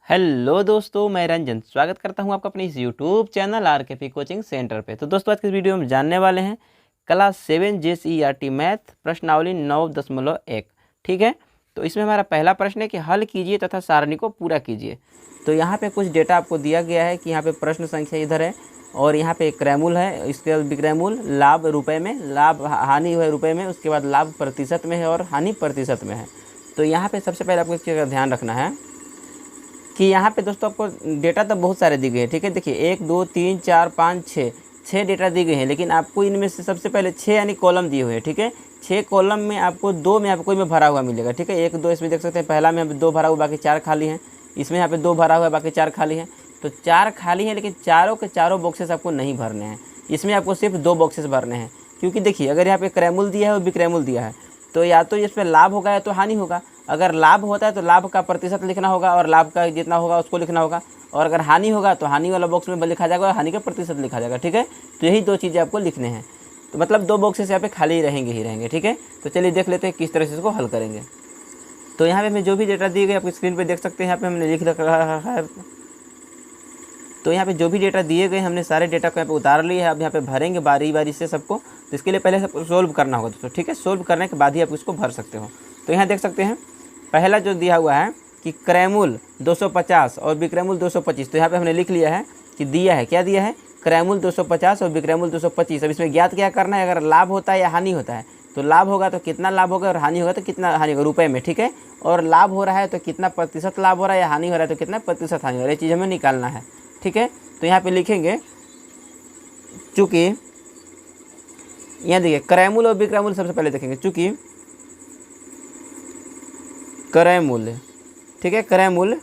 Hello दोस्तों, मैं रंजन स्वागत करता हूं आपका अपने इस यूट्यूब चैनल आरकेपी कोचिंग सेंटर पे। तो दोस्तों, आज के इस वीडियो में जानने वाले हैं क्लास 7 जेसीईआरटी मैथ प्रश्नावली 9.1। ठीक है, तो इसमें हमारा पहला प्रश्न है कि हल कीजिए तथा सारणी को पूरा कीजिए। तो यहाँ पे कुछ डेटा आपको दिया गया है कि यहाँ पे प्रश्न संख्या इधर है और यहाँ पे क्रयमूल है, इसके बाद विक्रयमूल, लाभ रुपये में, लाभ हानि है रुपये में, उसके बाद लाभ प्रतिशत में है और हानि प्रतिशत में है। तो यहाँ पे सबसे पहले आपको इस चीज़ का ध्यान रखना है कि यहाँ पे दोस्तों आपको डेटा तो बहुत सारे दी गए हैं। ठीक है, देखिए 1 2 3 4 5 6 डेटा दी गई हैं, लेकिन आपको इनमें से सबसे पहले 6 यानी कॉलम दिए हुए हैं। ठीक है, 6 कॉलम में आपको 2 में आपको कोई में भरा हुआ मिलेगा। ठीक है, 1 2 इसमें देख सकते हैं, पहला में 2 भरा हुआ, बाकी 4 खाली हैं। इसमें यहाँ पे 2 भरा हुआ है, बाकी 4 खाली हैं। तो 4 खाली हैं, लेकिन चारों के चारों बॉक्सेस आपको नहीं भरने हैं। इसमें आपको सिर्फ 2 बॉक्सेस भरने हैं, क्योंकि देखिए अगर यहाँ पे क्रयमूल दिया है और विक्रयमूल दिया है, तो या तो इसमें लाभ होगा या तो हानि होगा। अगर लाभ होता है तो लाभ का प्रतिशत लिखना होगा और लाभ का जितना होगा उसको लिखना होगा, और अगर हानि होगा तो हानि वाला बॉक्स में लिखा जाएगा और हानि का प्रतिशत लिखा जाएगा। ठीक है, तो यही 2 चीज़ें आपको लिखने हैं। तो मतलब 2 बॉक्सेस यहाँ पे खाली रहेंगे ही रहेंगे। ठीक है, तो चलिए देख लेते हैं किस तरह से इसको हल करेंगे। तो यहाँ पे हमें जो भी डेटा दिए गए आपकी स्क्रीन पर देख सकते हैं, यहाँ पे हमने लिख रखा है। तो यहाँ पे जो भी डेटा दिए गए हमने सारे डेटा को यहाँ पे उतार लिए है। अब यहाँ पे भरेंगे बारी बारी से सबको। तो इसके लिए पहले सबको सोल्व करना होगा दोस्तों। ठीक है, सोल्व करने के बाद ही आप इसको भर सकते हो। तो यहाँ देख सकते हैं पहला जो दिया हुआ है कि क्रयमूल 250 और विक्रयमूल 225। तो यहाँ पे हमने लिख लिया है कि दिया है, क्या दिया है, क्रयमूल 250 और विक्रयमूल 225। अब इसमें ज्ञात क्या करना है, अगर लाभ होता है या हानि होता है, तो लाभ होगा तो कितना लाभ होगा और हानि होगा तो कितना हानि होगा रुपए में। ठीक है, और लाभ हो रहा है तो कितना प्रतिशत लाभ हो रहा है या हानि हो रहा है तो कितना प्रतिशत हानि हो रहा है, ये चीज़ हमें निकालना है। ठीक है, तो यहाँ पे लिखेंगे, चूँकि यहाँ देखिए क्रयमूल और विक्रयमूल सबसे पहले देखेंगे, चूँकि क्रय मूल्य, ठीक है, क्रय मूल्य,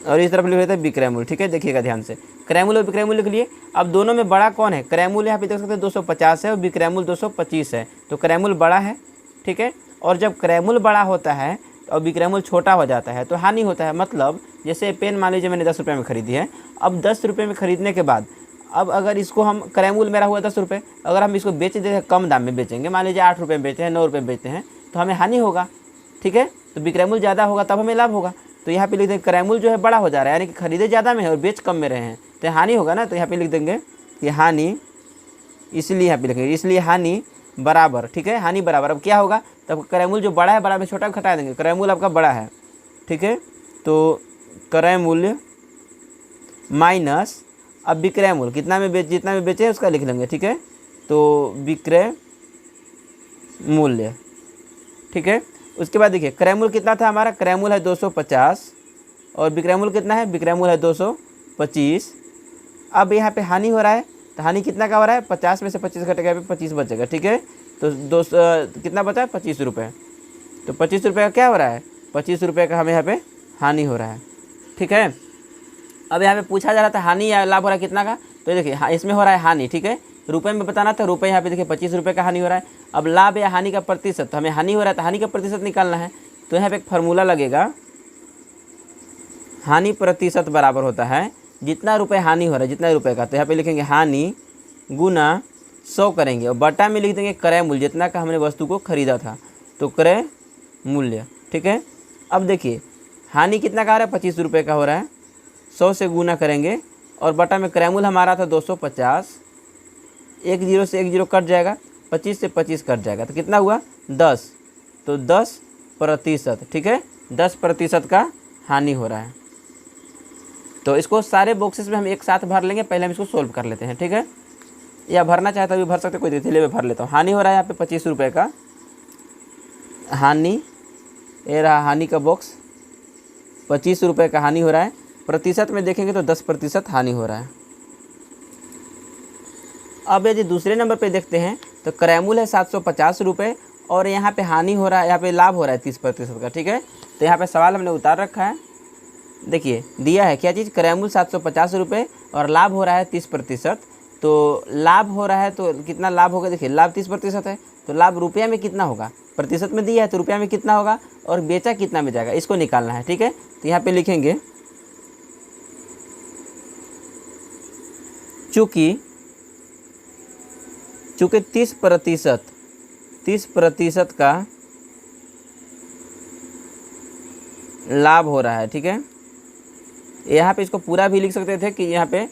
और इस तरफ लिख लेते हैं विक्रय मूल्य। ठीक है, देखिएगा ध्यान से, क्रय मूल्य और विक्रय मूल्य लिख लिए। अब दोनों में बड़ा कौन है, क्रय मूल्य यहाँ पे देख सकते हैं 250 है और विक्रय मूल्य 225 है, तो क्रय मूल्य बड़ा है। ठीक है, और जब क्रय मूल्य बड़ा होता है और विक्रय मूल्य छोटा हो जाता है तो हानि होता है। मतलब जैसे पेन मान लीजिए मैंने 10 रुपये में खरीदी है, अब 10 रुपये में खरीदने के बाद अब अगर इसको हम, क्रय मूल्य मेरा हुआ 10 रुपये, अगर हम इसको बेच देते हैं कम दाम में बेचेंगे, मान लीजिए 8 रुपये में बेचते हैं, 9 रुपये में बेचते हैं, तो हमें हानि होगा। ठीक है, तो विक्रय मूल्य ज़्यादा होगा तब हमें लाभ होगा। तो यहाँ पे लिख देंगे क्रय मूल्य जो है बड़ा हो जा रहा है, यानी कि खरीदे ज़्यादा में है और बेच कम में रहे हैं, तो हानि होगा ना। तो यहाँ पे लिख देंगे कि हानि, इसलिए यहाँ पे लिखेंगे, इसलिए हानि बराबर। ठीक है, हानि बराबर, अब क्या होगा, तब क्रय मूल्य जो बड़ा है बड़ा में छोटा घटा देंगे, क्रय मूल्य आपका बड़ा है। ठीक है, तो क्रय मूल्य माइनस, अब विक्रय मूल्य कितना में जितना में बेचे उसका लिख लेंगे। ठीक है, तो विक्रय मूल्य। ठीक है, उसके बाद देखिए क्रय मूल्य कितना था हमारा, क्रय मूल्य है 250 और विक्रय मूल्य कितना है, विक्रय मूल्य है 225। अब यहाँ पे हानि हो रहा है, तो हानि कितना का हो रहा है, 50 में से 25 घटेगा, यहाँ पे 25 बचेगा। ठीक है, तो कितना बचा है, 25 रुपये। तो 25 रुपये का क्या हो रहा है, 25 रुपये का हमें यहाँ पे हानि हो रहा है। ठीक है, अब यहाँ पे पूछा जा रहा था हानि या लाभ हो रहा है कितना का, तो देखिए हाँ, इसमें हो रहा है हानि। ठीक है, रुपए में बताना था, रुपए यहाँ पे देखिए 25 रुपये का हानि हो रहा है। अब लाभ या हानि का प्रतिशत, तो हमें हानि हो रहा है तो हानि का प्रतिशत निकालना है। तो यहाँ पे एक फार्मूला लगेगा, हानि प्रतिशत बराबर होता है जितना रुपये हानि हो रहा है जितना रुपये का, तो यहाँ पे लिखेंगे हानि गुना 100 करेंगे और बटा में लिख देंगे क्रय मूल्य, जितना का हमने वस्तु को खरीदा था, तो क्रय मूल्य। ठीक है, अब देखिए हानि कितना का आ रहा है, 25 रुपये का हो रहा है, 100 से गुना करेंगे और बटा में क्रय मूल्य हमारा था 250, एक जीरो से एक जीरो कट जाएगा, 25 से 25 कट जाएगा, तो कितना हुआ 10, तो 10%। ठीक है, 10% का हानि हो रहा है। तो इसको सारे बॉक्सेस में हम एक साथ भर लेंगे, पहले हम इसको सोल्व कर लेते हैं। ठीक है, या भरना चाहता भी भर सकते, कोई दिक्कत नहीं, मैं भर लेता हूँ। हानि हो रहा है यहाँ पे 25 रुपये का हानि, ये रहा हानि का बॉक्स, 25 रुपये का हानि हो रहा है। प्रतिशत में देखेंगे तो 10% हानि हो रहा है। अब यदि दूसरे नंबर पे देखते हैं तो क्रय मूल्य है 750 रुपये और यहाँ पे हानि हो रहा है, यहाँ पे लाभ हो रहा है 30% का। ठीक है, तो यहाँ पे सवाल हमने उतार रखा है, देखिए दिया है क्या चीज़, क्रय मूल्य 750 रुपये और लाभ हो रहा है 30%। तो लाभ हो रहा है तो कितना लाभ होगा, देखिए लाभ 30% है, तो लाभ रुपया में कितना होगा, प्रतिशत में दिया है तो रुपया में कितना होगा और बेचा कितना में जाएगा, इसको निकालना है। ठीक है, तो यहाँ पे लिखेंगे चूँकि 30% का लाभ हो रहा है। ठीक है, यहाँ पे इसको पूरा भी लिख सकते थे कि यहाँ पे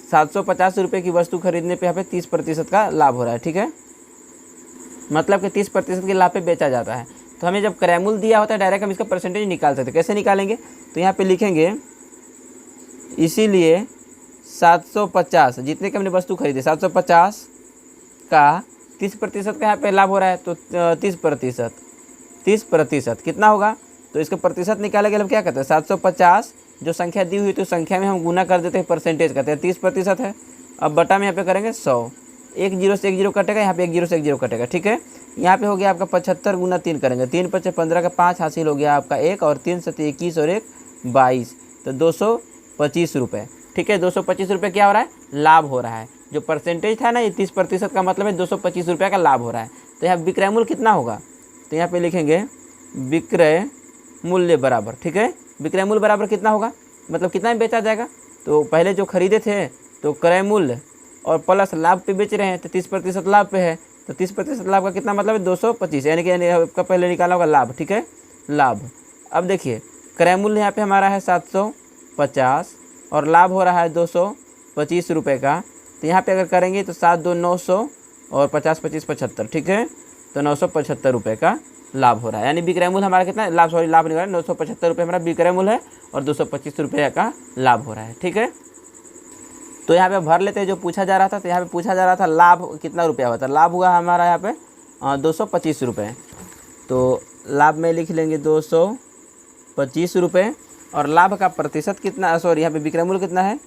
750 रुपये की वस्तु खरीदने पे यहाँ पे 30% का लाभ हो रहा है। ठीक है, मतलब कि 30% के लाभ पे बेचा जाता है। तो हमें जब क्रयमूल्य दिया होता है डायरेक्ट हम इसका परसेंटेज निकाल सकते हैं। कैसे निकालेंगे, तो यहाँ पे लिखेंगे इसीलिए 750 जितने की हमने वस्तु खरीदी 750 का 30% का यहाँ पे लाभ हो रहा है। तो 30% कितना होगा, तो इसका प्रतिशत निकालेंगे हम क्या कहते हैं 750 जो संख्या दी हुई तो संख्या में हम गुना कर देते हैं, परसेंटेज कहते हैं 30% है। अब बटा में यहाँ पे करेंगे 100, एक जीरो से एक जीरो कटेगा, यहाँ पे एक जीरो से एक जीरो कटेगा। ठीक है, यहाँ पे हो गया आपका 75 गुना 3 करेंगे, 3 पचे 15 का 5 हासिल हो गया आपका 1 और 3 सत्ते 21 और 1 22, तो 225 रुपये। ठीक है, 225 रुपये क्या हो रहा है, लाभ हो रहा है। जो परसेंटेज था ना ये 30% का मतलब है 225 रुपये का लाभ हो रहा है। तो यहाँ विक्रय मूल्य कितना होगा, तो यहाँ पे लिखेंगे विक्रय मूल्य बराबर। ठीक है, विक्रय मूल्य बराबर कितना होगा, मतलब कितना में बेचा जाएगा, तो पहले जो खरीदे थे तो क्रय मूल्य और प्लस लाभ पे बेच रहे हैं तो 30% लाभ पे है, तो 30% लाभ का कितना मतलब है 225, यानी कि आपका पहले निकाला होगा लाभ। ठीक है, लाभ। अब देखिए क्रय मूल्य यहाँ पे हमारा है 750 और लाभ हो रहा है 225 रुपये का। तो यहाँ पे अगर करेंगे तो 7 2 900 और 50 25 75। ठीक है, तो 975 रुपये का लाभ हो रहा है। यानी विक्रय मूल्य हमारा कितना लाभ, सॉरी लाभ नहीं हो रहा है, 975 रुपये हमारा विक्रय मूल्य है और 225 रुपये का लाभ हो रहा है। ठीक है, तो यहाँ पे भर लेते हैं जो पूछा जा रहा था। तो यहाँ पे पूछा जा रहा था लाभ कितना रुपया हुआ था, लाभ हुआ हमारा यहाँ पे 225 रुपये। तो लाभ में लिख लेंगे 225 रुपये और लाभ का प्रतिशत कितना, सॉरी यहाँ पे विक्रय मूल्य कितना है,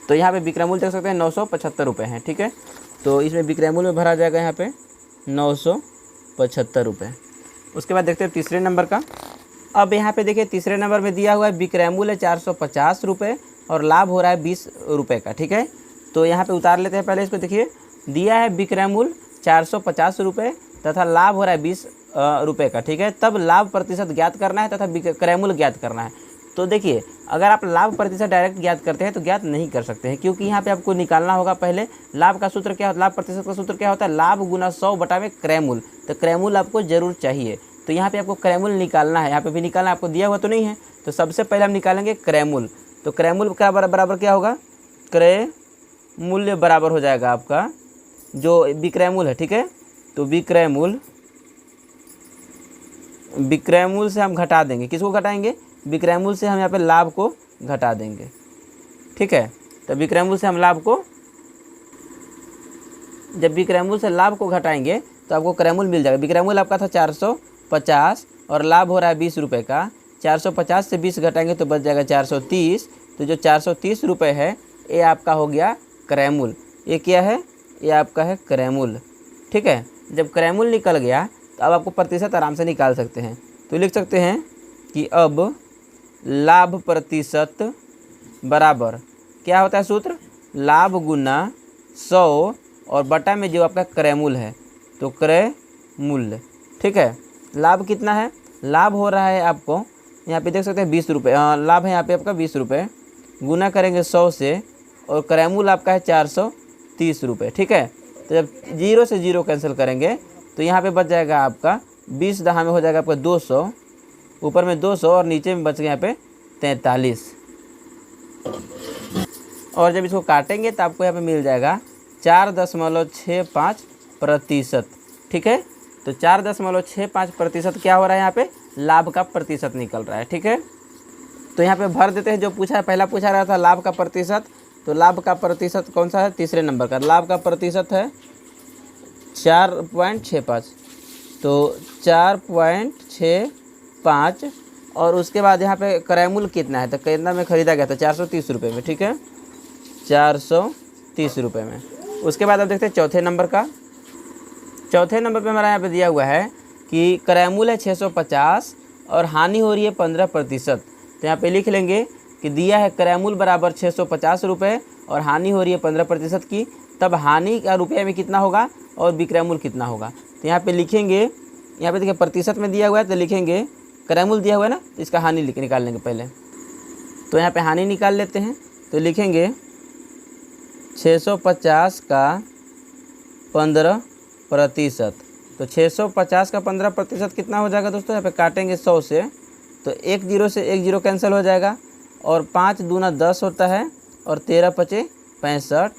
तो यहाँ पे विक्रय मूल्य देख सकते हैं 975 रुपये है। ठीक है, तो इसमें विक्रय मूल्य में भरा जाएगा यहाँ पे 975 रुपये। उसके बाद देखते हैं तीसरे नंबर का। अब यहाँ पे देखिए तीसरे नंबर में दिया हुआ है विक्रय मूल्य 450 रुपये और लाभ हो रहा है 20 रुपये का। ठीक है, तो यहाँ पे उतार लेते हैं पहले इसको। देखिए दिया है विक्रय मूल्य 450 रुपये तथा लाभ हो रहा है 20 रुपये का। ठीक है, तब लाभ प्रतिशत ज्ञात करना है तथा क्रय मूल्य ज्ञात करना है। तो देखिए अगर आप लाभ प्रतिशत डायरेक्ट ज्ञात करते हैं तो ज्ञात नहीं कर सकते हैं, क्योंकि यहाँ पे आपको निकालना होगा पहले लाभ का सूत्र क्या होता है, लाभ प्रतिशत का सूत्र क्या होता है, लाभ गुना 100 बटा में क्रय मूल्य। तो क्रय मूल्य आपको जरूर चाहिए, तो यहाँ पे आपको क्रय मूल्य निकालना है। यहाँ पे भी निकालना आपको दिया हुआ तो नहीं है, तो सबसे पहले हम निकालेंगे क्रय मूल्य। तो क्रय मूल्य का बराबर क्या होगा, क्रय मूल्य बराबर हो जाएगा आपका जो विक्रय मूल्य है। ठीक है, तो विक्रय मूल्य से हम घटा देंगे, किसको घटाएंगे, विक्रय मूल्य से हम यहाँ पे लाभ को घटा देंगे। ठीक है, तो विक्रय मूल्य से हम लाभ को, जब विक्रय मूल्य से लाभ को घटाएंगे तो आपको क्रय मूल्य मिल जाएगा। विक्रय मूल्य आपका था 450 और लाभ हो रहा है 20 रुपये का, 450 से 20 घटाएंगे तो बच जाएगा 430। तो जो 430 रुपये है ये आपका हो गया क्रय मूल्य। ये क्या है, ये आपका है क्रय मूल्य। ठीक है, जब क्रय मूल्य निकल गया तो अब आपको प्रतिशत आराम से निकाल सकते हैं। तो लिख सकते हैं कि अब लाभ प्रतिशत बराबर क्या होता है सूत्र, लाभ गुना 100 और बटा में जो आपका क्रय मूल्य है, तो क्रय मूल्य। ठीक है, लाभ कितना है, लाभ हो रहा है आपको यहाँ पे देख सकते हैं 20 रुपये, लाभ है यहाँ पे आपका 20 रुपये, गुना करेंगे 100 से और क्रय मूल्य आपका है 430 रुपये। ठीक है, तो जब 0 से 0 कैंसिल करेंगे तो यहाँ पे बच जाएगा आपका 20 दहा में हो जाएगा आपका 200, ऊपर में 200 और नीचे में बच गया यहाँ पे 43। और जब इसको काटेंगे तो आपको यहाँ पे मिल जाएगा 4.65%। ठीक है, तो 4.65% क्या हो रहा है, यहाँ पे लाभ का प्रतिशत निकल रहा है। ठीक है, तो यहाँ पे भर देते हैं जो पूछा है, पहला पूछा रहा था लाभ का प्रतिशत। तो लाभ का प्रतिशत कौन सा है, तीसरे नंबर का लाभ का प्रतिशत है 4.65, तो 4.65 और उसके बाद यहाँ पे क्रय मूल्य कितना है, तो कितना में ख़रीदा गया था 430 रुपये में। ठीक है, 430 रुपये में। उसके बाद अब देखते हैं चौथे नंबर का। चौथे नंबर पे हमारा यहाँ पे दिया हुआ है कि क्रय मूल्य है 650 और हानि हो रही है 15%। तो यहाँ पे लिख लेंगे कि दिया है क्रय मूल्य बराबर 650 रुपये और हानि हो रही है 15% की, तब हानि का रुपये में कितना होगा और विक्रय मूल्य कितना होगा। तो यहाँ पे लिखेंगे, यहाँ पे देखिए प्रतिशत में दिया हुआ है तो लिखेंगे, क्रय मूल्य दिया हुआ है ना तो इसका हानि निकाल लेंगे पहले। तो यहाँ पे हानि निकाल लेते हैं, तो लिखेंगे 650 का 15%। तो 650 का 15% कितना हो जाएगा दोस्तों, यहाँ पे काटेंगे 100 से, तो 1 जीरो से 1 जीरो कैंसिल हो जाएगा, और 5 दूना 10 होता है, और 13 पचे 65।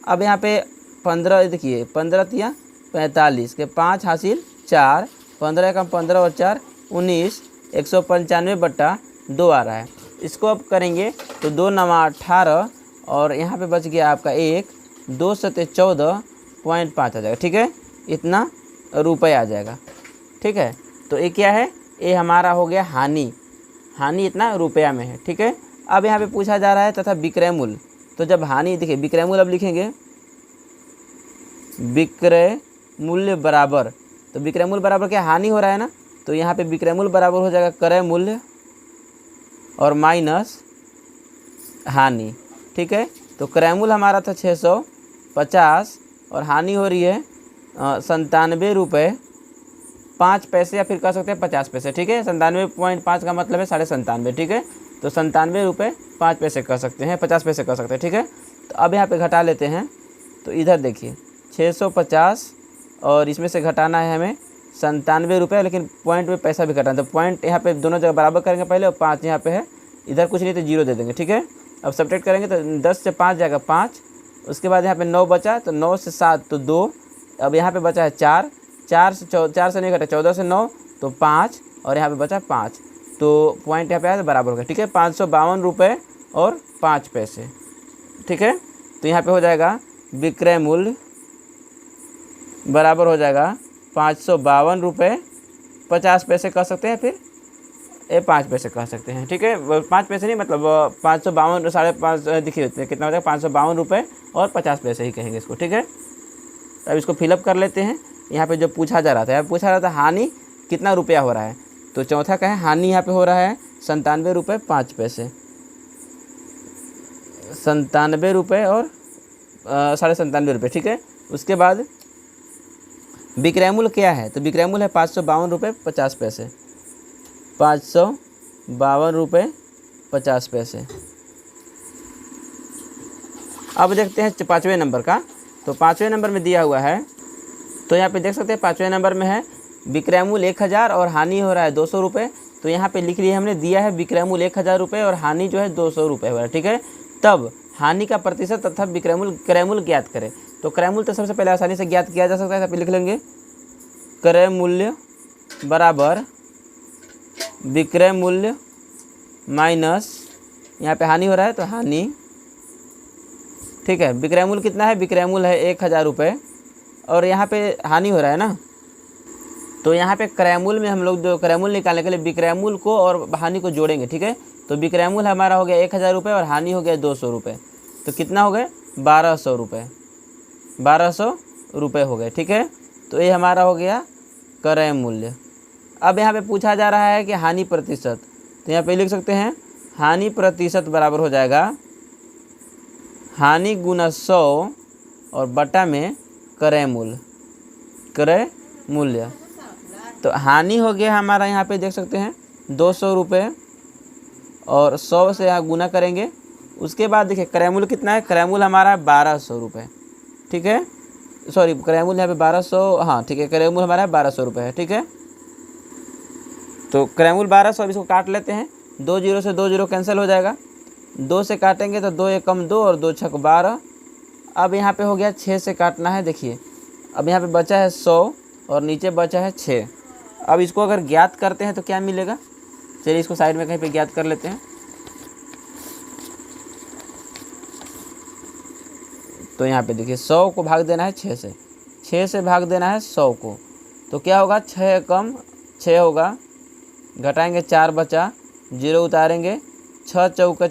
अब यहाँ पे 15 देखिए 15 तिया 45 के 5 हासिल 4, 15 का 15 और 4 19, 195/2 आ रहा है। इसको अब करेंगे तो 2 नवा 18, और यहाँ पे बच गया आपका 1, 2 सते 14.5 आ जाएगा। ठीक है, इतना रुपये आ जाएगा। ठीक है, तो ये क्या है, ये हमारा हो गया हानि, हानि इतना रुपया में है। ठीक है, अब यहाँ पे पूछा जा रहा है तथा विक्रय मूल्य। तो जब हानि देखिए विक्रय मूल्य अब लिखेंगे विक्रय मूल्य बराबर, तो विक्रय मूल्य बराबर क्या, हानि हो रहा है ना, तो यहाँ पे विक्रय मूल्य बराबर हो जाएगा क्रय मूल्य और माइनस हानि। ठीक है, तो क्रय मूल्य हमारा था 650 और हानि हो रही है 97.5 या फिर कह सकते हैं 50 पैसे। ठीक है, 97.5 का मतलब है 97.5। ठीक है, तो 97.5 कह सकते हैं, 50 पैसे कह सकते हैं। ठीक है, तो अब यहाँ पे घटा लेते हैं, तो इधर देखिए 650 और इसमें से घटाना है हमें 97 रुपये, लेकिन पॉइंट में पैसा भी घटाना, तो पॉइंट यहाँ पे दोनों जगह बराबर करेंगे पहले, और 5 यहाँ पे है, इधर कुछ नहीं तो 0 दे देंगे। ठीक है, अब सब्ट्रैक्ट करेंगे तो 10 से 5 जाएगा 5, उसके बाद यहाँ पे 9 बचा, तो 9 से 7 तो 2, अब यहाँ पे बचा है 4, 4 से नहीं घटा, 14 से 9 तो 5, और यहाँ पे बचा 5, तो पॉइंट यहाँ पे आया तो बराबर हो गया। ठीक है, 552 रुपये और 5 पैसे। ठीक है, तो यहाँ पे हो जाएगा विक्रय मूल्य बराबर हो जाएगा 552 रुपये 50 पैसे कह सकते हैं, फिर ये 5 पैसे कह सकते हैं। ठीक है, 5 पैसे नहीं, मतलब 552 5.5 देखिए कितना हो जाएगा, 552 रुपये और 50 पैसे ही कहेंगे इसको। ठीक है, अब इसको फिलअप कर लेते हैं। यहाँ पे जो पूछा जा रहा था, पूछा रहा था हानि कितना रुपया हो रहा है, तो चौथा का है हानि यहाँ पे हो रहा है 97 रुपये 5 पैसे, 97 रुपये और 97.5 रुपये। ठीक है, उसके बाद विक्रय मूल्य क्या है, तो विक्रय मूल्य है 552 रुपये 50 पैसे, 552 रुपये 50 पैसे। अब देखते हैं 5वें नंबर का, तो 5वें नंबर में दिया हुआ है, तो यहाँ पे देख सकते हैं 5वें नंबर में है विक्रय मूल्य 1000 और हानि हो रहा है 200 रुपये। तो यहाँ पे लिख लिया हमने, दिया है विक्रय मूल्य 1000 रुपये और हानि जो है 200 रुपये हो रहा है। ठीक है, तब हानि का प्रतिशत तथा विक्रय मूल्य क्रय मूल्य ज्ञात करें। तो क्रय मूल्य तो सबसे पहले आसानी से ज्ञात किया जा सकता है, यहाँ पे लिख लेंगे क्रय मूल्य बराबर विक्रय मूल्य माइनस, यहाँ पे हानि हो रहा है तो हानि। ठीक है, विक्रय मूल्य कितना है, विक्रय मूल्य है 1000 रुपये, और यहाँ पे हानि हो रहा है ना, तो यहाँ पे क्रय मूल्य में हम लोग जो क्रय मूल्य निकालने के लिए विक्रय मूल्य को और हानि को जोड़ेंगे। ठीक है, तो विक्रय मूल्य हमारा हो गया 1000 रुपये और हानि हो गया 200 रुपये, तो कितना हो गए 1200 रुपये, 1200 रुपये हो गए। ठीक है, तो ये हमारा हो गया क्रय मूल्य। अब यहाँ पे पूछा जा रहा है कि हानि प्रतिशत, तो यहाँ पे लिख सकते हैं हानि प्रतिशत बराबर हो जाएगा हानि गुना 100 और बटा में क्रय मूल्य, क्रय मूल्य। तो हानि हो गया हमारा, यहाँ पे देख सकते हैं 200 रुपये, और 100 से यहाँ गुना करेंगे, उसके बाद देखिए क्रय मूल्य कितना है, क्रय मूल्य हमारा है 1200 रुपये। ठीक है, सॉरी क्रय मूल्य यहाँ पे 1200, हाँ ठीक है, क्रय मूल्य हमारा है 1200 रुपये है। ठीक है, तो क्रय मूल्य 1200, अब इसको काट लेते हैं, 2 जीरो से 2 जीरो कैंसिल हो जाएगा, 2 से काटेंगे तो 2 एकम 2 और 2 छक 12। अब यहाँ पे हो गया 6 से काटना है, देखिए अब यहाँ पे बचा है 100 और नीचे बचा है 6। अब इसको अगर ज्ञात करते हैं तो क्या मिलेगा, चलिए इसको साइड में कहीं पे ज्ञात कर लेते हैं। तो यहाँ पे देखिए 100 को भाग देना है 6 से, 6 से भाग देना है 100 को, तो क्या होगा 6 कम 6 होगा, घटाएंगे 4 बचा, 0 उतारेंगे, 6 चौका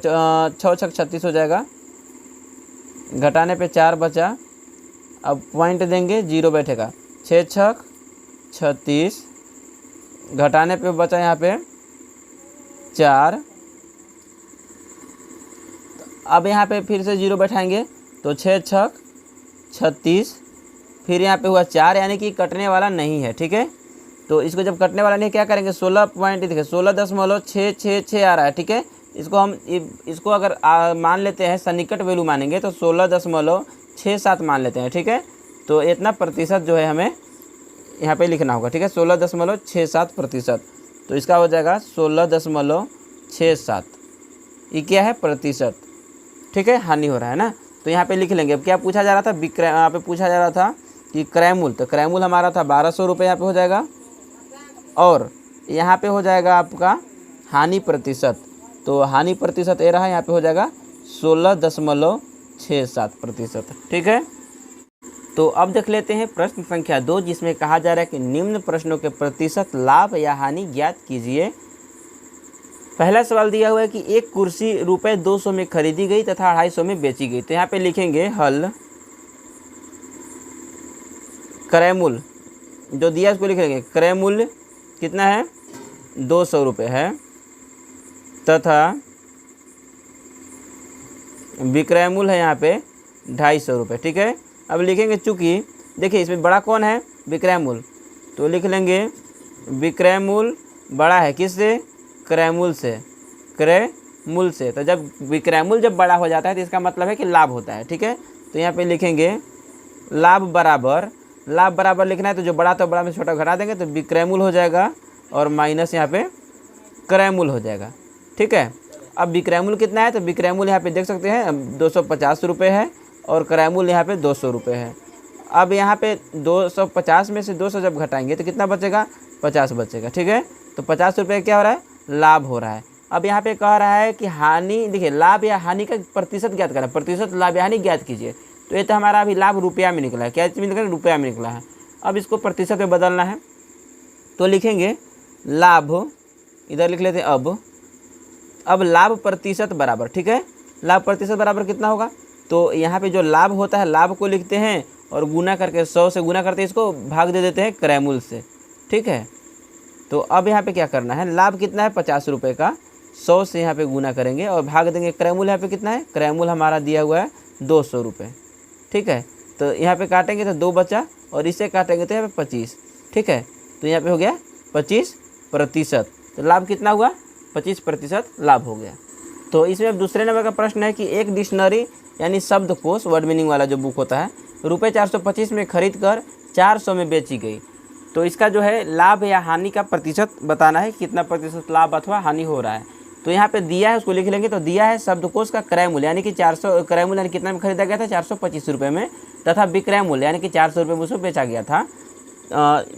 6 छक 36 हो जाएगा, घटाने पे 4 बचा, अब पॉइंट देंगे 0 बैठेगा, 6 छक 36, घटाने पे बचा यहाँ पे 4, अब यहाँ पे फिर से 0 बैठाएंगे तो 6 छक 36, फिर यहाँ पे हुआ 4, यानी कि कटने वाला नहीं है। ठीक है, तो इसको जब कटने वाला नहीं क्या करेंगे, 16 पॉइंट देखिए 16.666 आ रहा है। ठीक है, इसको हम इसको अगर मान लेते हैं सन्निकट वैल्यू मानेंगे तो 16.67 मान लेते हैं। ठीक है, तो इतना प्रतिशत जो है हमें यहाँ पे लिखना होगा, ठीक है। 16.67%, तो इसका हो जाएगा 16.67। ये क्या है? प्रतिशत, ठीक है, हानि हो रहा है ना। तो यहाँ पे लिख लेंगे। अब क्या पूछा जा रहा था? विक्रय, यहाँ पे पूछा जा रहा था कि क्रय मूल्य, तो क्रय मूल्य हमारा था 1200 रुपये, यहाँ पे हो जाएगा। और यहाँ पे हो जाएगा आपका हानि प्रतिशत, तो हानि प्रतिशत ये रहा, यहाँ पे हो जाएगा 16.67%, ठीक है। तो अब देख लेते हैं प्रश्न संख्या 2, जिसमें कहा जा रहा है कि निम्न प्रश्नों के प्रतिशत लाभ या हानि ज्ञात कीजिए। पहला सवाल दिया हुआ है कि एक कुर्सी रुपये 200 में खरीदी गई तथा 250 में बेची गई। तो यहाँ पे लिखेंगे हल क्रय मूल्य, जो दिया उसको लिख लेंगे। क्रय मूल्य कितना है? 200 रुपये है, तथा विक्रय मूल्य है यहाँ पे 250 रुपये, ठीक है। अब लिखेंगे, चूँकि देखिए इसमें बड़ा कौन है? विक्रय मूल्य, तो लिख लेंगे विक्रय मूल्य बड़ा है किससे? क्रय मूल्य से, क्रय मूल्य से। तो जब विक्रय मूल्य जब बड़ा हो जाता है तो इसका मतलब है कि लाभ होता है, ठीक है। तो यहाँ पे लिखेंगे लाभ बराबर, लाभ बराबर लिखना है तो जो बड़ा तो बड़ा में छोटा घटा देंगे तो विक्रय मूल्य हो जाएगा और माइनस यहाँ पे क्रय मूल्य हो जाएगा, ठीक है। अब विक्रय मूल्य कितना है? तो विक्रय मूल्य यहाँ पे देख सकते हैं 250 रुपये है और क्रय मूल्य यहाँ पे 200 रुपये है। अब यहाँ पे 250 में से 200 जब घटाएंगे तो कितना बचेगा? 50 बचेगा, ठीक है। तो 50 रुपये क्या हो रहा है? लाभ हो रहा है। अब यहाँ पे कह रहा है कि हानि, देखिए लाभ या हानि का प्रतिशत ज्ञात करना, प्रतिशत लाभ या हानि ज्ञात कीजिए। तो ये तो हमारा अभी लाभ रुपया में निकला है, क्या में निकला है? रुपया में निकला है। अब इसको प्रतिशत में बदलना है, तो लिखेंगे लाभ, इधर लिख लेते हैं अब लाभ प्रतिशत बराबर, ठीक है। लाभ प्रतिशत बराबर कितना होगा? तो यहाँ पे जो लाभ होता है, लाभ को लिखते हैं और गुना करके 100 से गुना करते हैं, इसको भाग दे देते हैं क्रय मूल्य से, ठीक है। तो अब यहाँ पे क्या करना है? लाभ कितना है? 50 रुपये का 100 से यहाँ पे गुना करेंगे और भाग देंगे क्रय मूल्य। यहाँ पे कितना है? क्रय मूल्य हमारा दिया हुआ है 200 रुपये, ठीक है। तो यहाँ पे काटेंगे तो 2 बचा और इसे काटेंगे तो यहाँ पे 25, ठीक है। तो यहाँ पे हो गया 25%। तो लाभ कितना हुआ? 25% लाभ हो गया। तो इसमें अब दूसरे नंबर का प्रश्न है कि एक डिक्शनरी यानी शब्दकोश, वर्ड मीनिंग वाला जो बुक होता है, रुपये 425 में खरीद कर 400 में बेची गई। तो इसका जो है लाभ या हानि का प्रतिशत बताना है, कितना प्रतिशत लाभ अथवा हानि हो रहा है। तो यहाँ पे दिया है, उसको लिख लेंगे। तो दिया है शब्दकोश का क्रय मूल्य यानी कि 400, क्रय मूल्य यानी कितना में खरीदा गया था? 425 रुपये में, तथा विक्रय मूल्य यानी कि 400 रुपये में उसको बेचा गया था।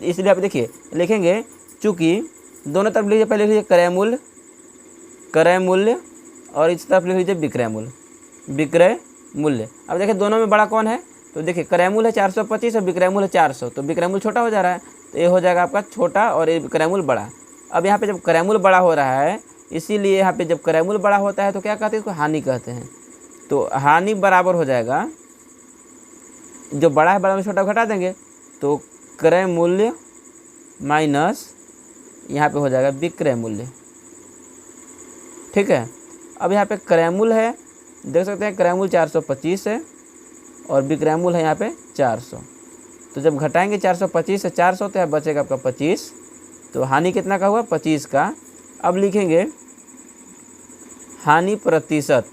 इसलिए आप देखिए लिखेंगे, चूँकि दोनों तरफ लीजिए, पहले लिखिए क्रय मूल्य, क्रय मूल्य, और इस तरफ लिख लीजिए विक्रय मूल्य, विक्रय मूल्य। अब देखिए दोनों में बड़ा कौन है? तो देखिए क्रय मूल्य है 425 और विक्रय मूल्य 400, तो विक्रय मूल्य छोटा हो जा रहा है, तो ये हो जाएगा आपका छोटा और ये क्रय मूल्य बड़ा। अब यहाँ पे जब क्रय मूल्य बड़ा हो रहा है, इसीलिए यहाँ पे जब क्रय मूल्य बड़ा होता है तो क्या कहते हैं? इसको हानि कहते हैं। तो हानि बराबर हो जाएगा, जो बड़ा है बड़ा में छोटा घटा देंगे, तो क्रय मूल्य माइनस यहाँ पे हो जाएगा विक्रय मूल्य, ठीक है। अब यहाँ पे क्रय मूल्य है, देख सकते हैं क्रय मूल्य 425 है और विक्रय मूल्य है यहाँ पे 400। तो जब घटाएंगे 425 से 400 तो यहाँ बचेगा आपका 25। तो हानि कितना का हुआ? 25 का। अब लिखेंगे हानि प्रतिशत,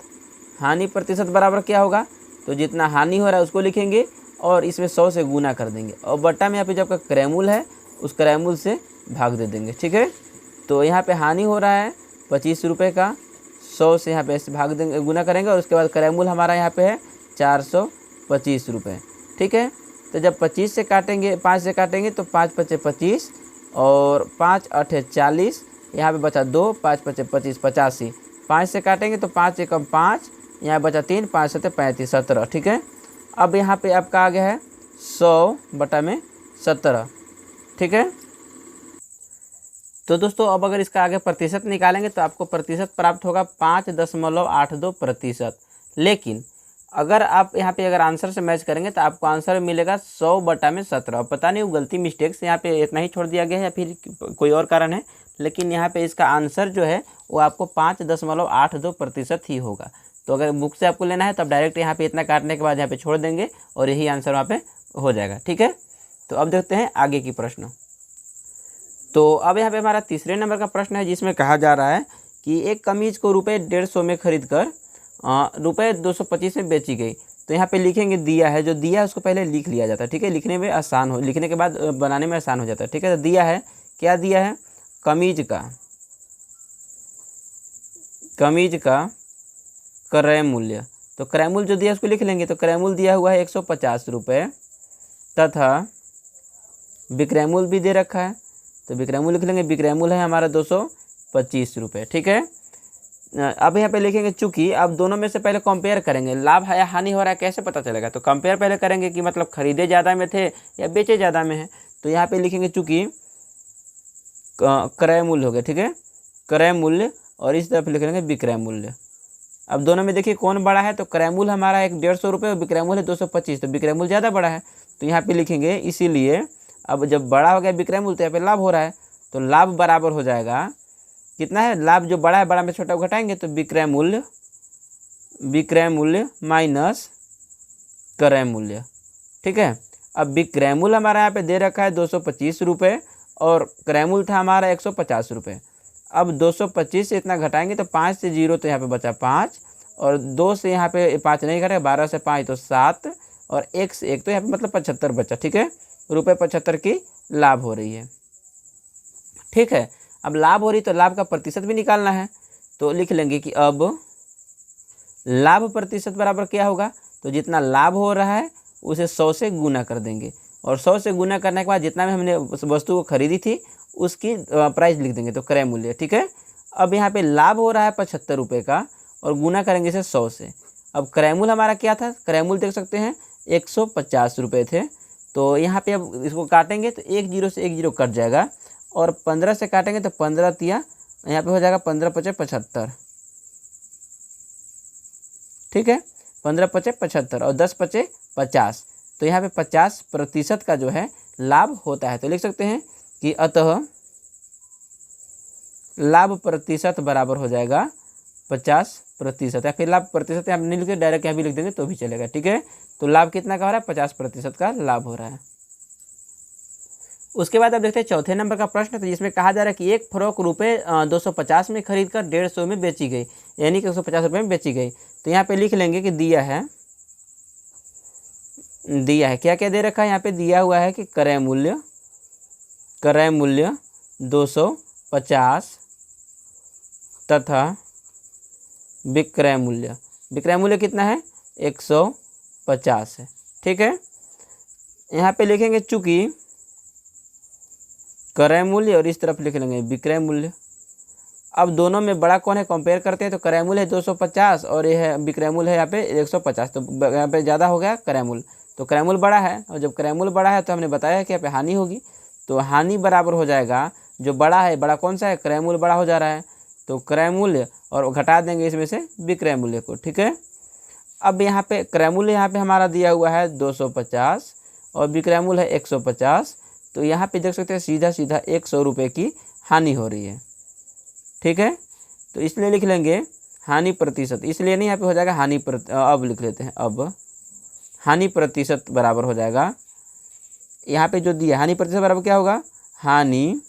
हानि प्रतिशत बराबर क्या होगा? तो जितना हानि हो रहा है उसको लिखेंगे और इसमें 100 से गुना कर देंगे और बट्टा में यहाँ पे जब का क्रय मूल्य है उस क्रय मूल्य से भाग दे देंगे, ठीक है। तो यहाँ पे हानि हो रहा है 25 रुपये का, 100 से यहाँ पे ऐसे भाग देंगे, गुना करेंगे और उसके बाद क्रय मूल्य हमारा यहाँ पे है 425 रुपये, ठीक है। तो जब 25 से काटेंगे, 5 से काटेंगे तो 5 पचे 25 और 5 अठे 40, यहाँ पे बचा 2, 5 पचे 25, 85। 5 से काटेंगे तो 5 एकम 5, यहाँ बचा 3, 5 सत्ते 35, 17, ठीक है। अब यहाँ पे आपका आ गया है 100 बटा में 17, ठीक है। तो दोस्तों अब अगर इसका आगे प्रतिशत निकालेंगे तो आपको प्रतिशत प्राप्त होगा 5.82%। लेकिन अगर आप यहाँ पे अगर आंसर से मैच करेंगे तो आपको आंसर मिलेगा 100 बटा में 17। पता नहीं वो गलती मिस्टेक से यहाँ पे इतना ही छोड़ दिया गया है या फिर कोई और कारण है, लेकिन यहाँ पे इसका आंसर जो है वो आपको 5.82% ही होगा। तो अगर बुक से आपको लेना है तो आप डायरेक्ट यहाँ पे इतना काटने के बाद यहाँ पे छोड़ देंगे और यही आंसर वहाँ पे हो जाएगा, ठीक है। तो अब देखते हैं आगे की प्रश्न। तो अब यहाँ पे हमारा तीसरे नंबर का प्रश्न है, जिसमें कहा जा रहा है कि एक कमीज को रुपये 150 में खरीद कर रुपये 225 में बेची गई। तो यहाँ पे लिखेंगे दिया है, जो दिया है उसको पहले लिख लिया जाता है, ठीक है, लिखने में आसान हो, लिखने के बाद बनाने में आसान हो जाता है, ठीक है। तो दिया है, क्या दिया है, कमीज का क्रय मूल्य। तो क्रय मूल्य जो दिया है उसको लिख लेंगे। तो क्रय मूल्य दिया हुआ है 150 रुपये तथा विक्रय मूल्य भी दे रखा है, तो विक्रय मूल्य लिख लेंगे। विक्रय मूल्य है हमारा 225 रुपये, ठीक है। अब यहाँ पे लिखेंगे चूंकि अब दोनों में से पहले कंपेयर करेंगे, लाभ है या हानि हो रहा है कैसे पता चलेगा, तो कंपेयर पहले करेंगे कि मतलब खरीदे ज़्यादा में थे या बेचे ज़्यादा में है। तो यहाँ पे लिखेंगे चूंकि क्रय मूल्य हो गया, ठीक है, क्रय मूल्य, और इस तरफ लिख लेंगे विक्रय मूल्य। अब दोनों में देखिए कौन बड़ा है, तो क्रय मूल्य हमारा 150 रुपये और विक्रय मूल्य है 225, तो विक्रय मूल्य ज़्यादा बड़ा है। तो यहाँ पे लिखेंगे इसीलिए अब जब बड़ा हो गया विक्रय मूल्य तो यहाँ पे लाभ हो रहा है, तो लाभ बराबर हो जाएगा कितना है, लाभ जो बड़ा है बड़ा में छोटा घटाएंगे तो विक्रय मूल्य माइनस क्रय मूल्य, ठीक है। अब विक्रय मूल्य हमारा यहाँ पे दे रखा है 225 रुपये और क्रय मूल्य था हमारा 150 रुपये। अब 225 से इतना घटाएंगे तो 5 से 0 तो यहाँ पे बचा 5, और 2 से यहाँ पे 5 नहीं घटेगा, 12 से 5 तो 7, और 1 से 1 तो यहाँ पे मतलब 75 बचा, ठीक है। रुपये 75 की लाभ हो रही है, ठीक है। अब लाभ हो रही तो लाभ का प्रतिशत भी निकालना है, तो लिख लेंगे कि अब लाभ प्रतिशत बराबर क्या होगा, तो जितना लाभ हो रहा है उसे 100 से गुना कर देंगे, और 100 से गुना करने के बाद जितना में हमने उस वस्तु को खरीदी थी उसकी प्राइस लिख देंगे, तो क्रय मूल्य, ठीक है। अब यहाँ पे लाभ हो रहा है 75 रुपये का और गुना करेंगे इसे 100 से। अब क्रय मूल्य हमारा क्या था, क्रय मूल्य देख सकते हैं 150 रुपये थे, तो यहाँ पे अब इसको काटेंगे तो 1 0 से 1 0 कट जाएगा, और 15 से काटेंगे तो 15 तिया यहाँ पे हो जाएगा 15 पचे 75, ठीक है, 15 पचे 75 और 10 पचे 50, तो यहाँ पे 50% का जो है लाभ होता है। तो लिख सकते हैं कि अतः लाभ प्रतिशत बराबर हो जाएगा 50%, या फिर लाभ प्रतिशत यहाँ नहीं लिखते डायरेक्ट यहाँ भी लिख देंगे तो भी चलेगा, ठीक है। तो लाभ कितना का हो रहा है, 50% का लाभ हो रहा है। उसके बाद अब देखते हैं चौथे नंबर का प्रश्न, तो जिसमें कहा जा रहा है कि एक फ्रॉक रुपये 250 में खरीद कर 150 में बेची गई, यानी कि 150 रुपये में बेची गई। तो यहाँ पे लिख लेंगे कि दिया है क्या क्या दे रखा है, यहाँ पे दिया हुआ है कि क्रय मूल्य 250 तथा विक्रय मूल्य कितना है, 150 है, ठीक है। यहाँ पे लिखेंगे चूंकि क्रय मूल्य और इस तरफ लिख लेंगे विक्रय मूल्य। अब दोनों में बड़ा कौन है, कंपेयर करते हैं, तो क्रय मूल्य है 250 और ये है विक्रय मूल्य है यहाँ पे 150, तो यहाँ पे ज़्यादा हो गया क्रय मूल्य, तो क्रय मूल्य बड़ा है, और जब क्रय मूल्य बड़ा है तो हमने बताया है कि यहाँ पे हानि होगी, तो हानि बराबर हो जाएगा जो बड़ा है, बड़ा कौन सा है, क्रय मूल्य बड़ा हो जा रहा है, तो क्रय मूल्य और घटा देंगे इसमें से विक्रय मूल्य को, ठीक है। अब यहाँ पे क्रय मूल्य यहाँ पे हमारा दिया हुआ है 250 और विक्रय मूल्य है 150, तो यहाँ पे देख सकते हैं सीधा 100 रुपये की हानि हो रही है, ठीक है। तो इसलिए लिख लेंगे हानि प्रतिशत, इसलिए नहीं यहाँ पे हो जाएगा अब लिख लेते हैं, अब हानि प्रतिशत बराबर हो जाएगा, यहाँ पे जो दिया हानि प्रतिशत बराबर क्या होगा, हानि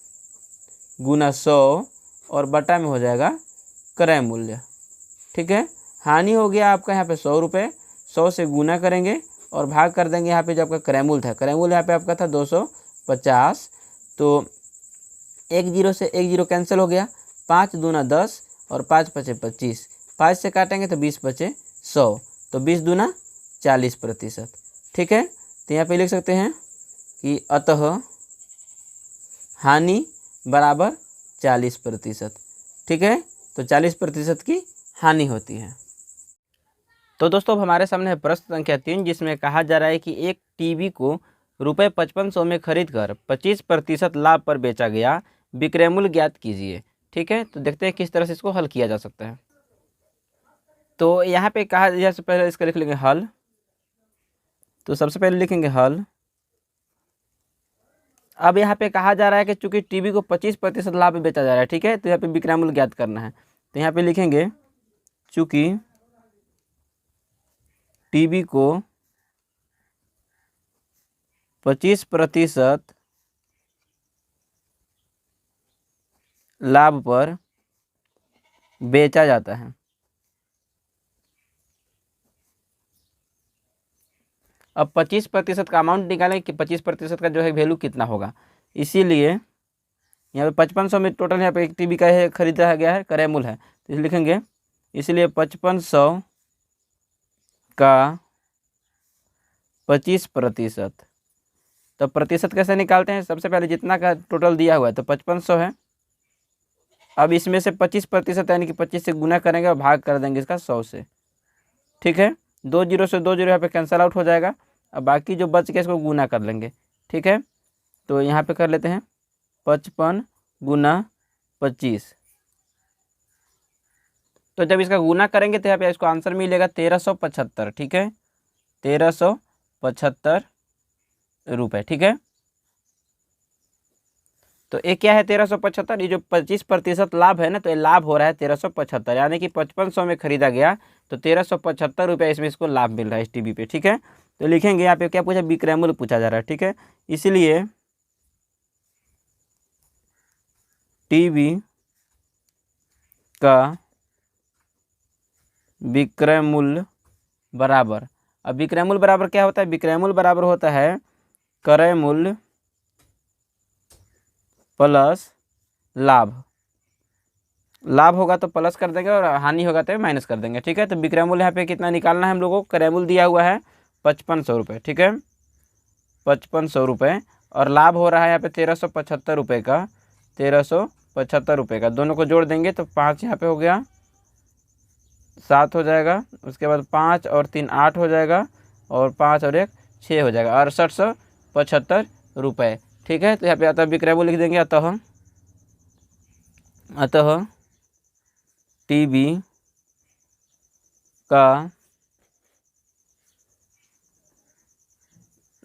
गुना 100 और बटा में हो जाएगा क्रय मूल्य, ठीक है। हानि हो गया आपका यहाँ पे 100 रुपये, 100 से गुना करेंगे और भाग कर देंगे यहाँ पे जो आपका क्रय मूल्य था, क्रय मूल्य यहाँ पे आपका था 250, तो 1 0 से 1 0 कैंसिल हो गया, 5 दूना 10 और 5 पचे 25, 5 से काटेंगे तो 20 बचे 100, तो 20 दूना 40%, ठीक है। तो यहाँ पे लिख सकते हैं कि अतः हानि बराबर 40%, ठीक है, तो 40% की हानि होती है। तो दोस्तों अब हमारे सामने है प्रश्न संख्या 3, जिसमें कहा जा रहा है कि एक टीवी को रुपये 5500 में खरीद कर 25% लाभ पर बेचा गया, विक्रय मूल्य ज्ञात कीजिए, ठीक है। तो देखते हैं किस तरह से इसको हल किया जा सकता है। तो यहाँ पे कहा जैसे पहले इसका लिख लेंगे हल, तो सबसे पहले लिखेंगे हल। अब यहाँ पे कहा जा रहा है कि चूंकि टीवी को 25% लाभ में बेचा जा रहा है, ठीक है, तो यहाँ पे विक्रय मूल्य ज्ञात करना है, तो यहाँ पे लिखेंगे चूंकि टीवी को 25% लाभ पर बेचा जाता है, अब 25% का अमाउंट निकालें कि 25% का जो है वैल्यू कितना होगा। इसीलिए यहाँ पे 5500 में टोटल यहाँ पे एक टीवी का है खरीदा गया है, क्रय मूल्य है, तो लिखेंगे इसलिए 5500 का 25%। तो प्रतिशत कैसे निकालते हैं, सबसे पहले जितना का टोटल दिया हुआ है तो 5500 है। अब इसमें से 25% यानी कि 25 से गुना करेंगे और भाग कर देंगे इसका 100 से। ठीक है, 2 जीरो से 2 जीरो यहाँ पे कैंसिल आउट हो जाएगा। अब बाकी जो बच गया इसको गुना कर लेंगे। ठीक है, तो यहाँ पे कर लेते हैं 55 गुना 25। तो जब इसका गुना करेंगे तो यहाँ पे इसको आंसर मिलेगा 1375। ठीक है, 1375 रुपये। ठीक है, तो ये क्या है 1375, ये जो 25% लाभ है ना, तो ये लाभ हो रहा है 1375, यानी कि 5500 में खरीदा गया तो 1375 रुपये इसमें इसको लाभ मिल रहा है इस टीवी पे। ठीक है, तो लिखेंगे यहाँ पे क्या पूछा, विक्रय मूल्य पूछा जा रहा है। ठीक है, इसलिए टीवी का विक्रय मूल्य बराबर, अब विक्रय मूल्य बराबर क्या होता है, विक्रय मूल्य बराबर होता है क्रय मूल्य प्लस लाभ। लाभ होगा तो प्लस कर देंगे और हानि होगा तो माइनस कर देंगे। ठीक है, तो विक्रय मूल्य यहाँ पे कितना निकालना है हम लोगों को, क्रय मूल्य दिया हुआ है 5500 रुपये। ठीक है, 5500 रुपये, और लाभ हो रहा है यहाँ पे 1375 रुपये का, 1375 रुपये का। दोनों को जोड़ देंगे तो 5 यहाँ पे हो गया, 7 हो जाएगा, उसके बाद 5 और 3 8 हो जाएगा, और 5 और 1 6 हो जाएगा, 6875 रुपये। ठीक है, तो यहाँ पे अतः विक्रय मूल्य लिख देंगे, अतः टीवी का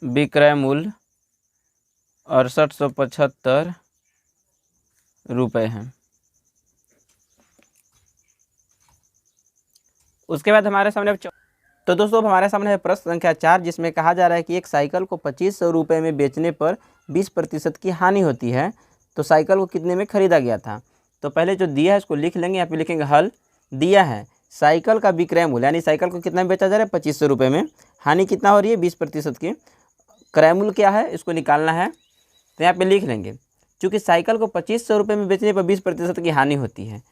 विक्रय मूल्य 6875 रुपये है। उसके बाद हमारे सामने तो दोस्तों हमारे सामने है प्रश्न संख्या 4, जिसमें कहा जा रहा है कि एक साइकिल को 2500 रुपये में बेचने पर 20% की हानि होती है, तो साइकिल को कितने में खरीदा गया था। तो पहले जो दिया है इसको लिख लेंगे, यहाँ पे लिखेंगे हल। दिया है साइकिल का विक्रय मूल्य, यानी साइकिल को कितना में बेचा जा रहा है 2500 रुपये में, हानि कितना हो रही है 20% की, क्रय मूल्य क्या है इसको निकालना है। तो यहाँ पे लिख लेंगे, चूँकि साइकिल को 2500 रुपये में बेचने पर 20% की हानि होती है,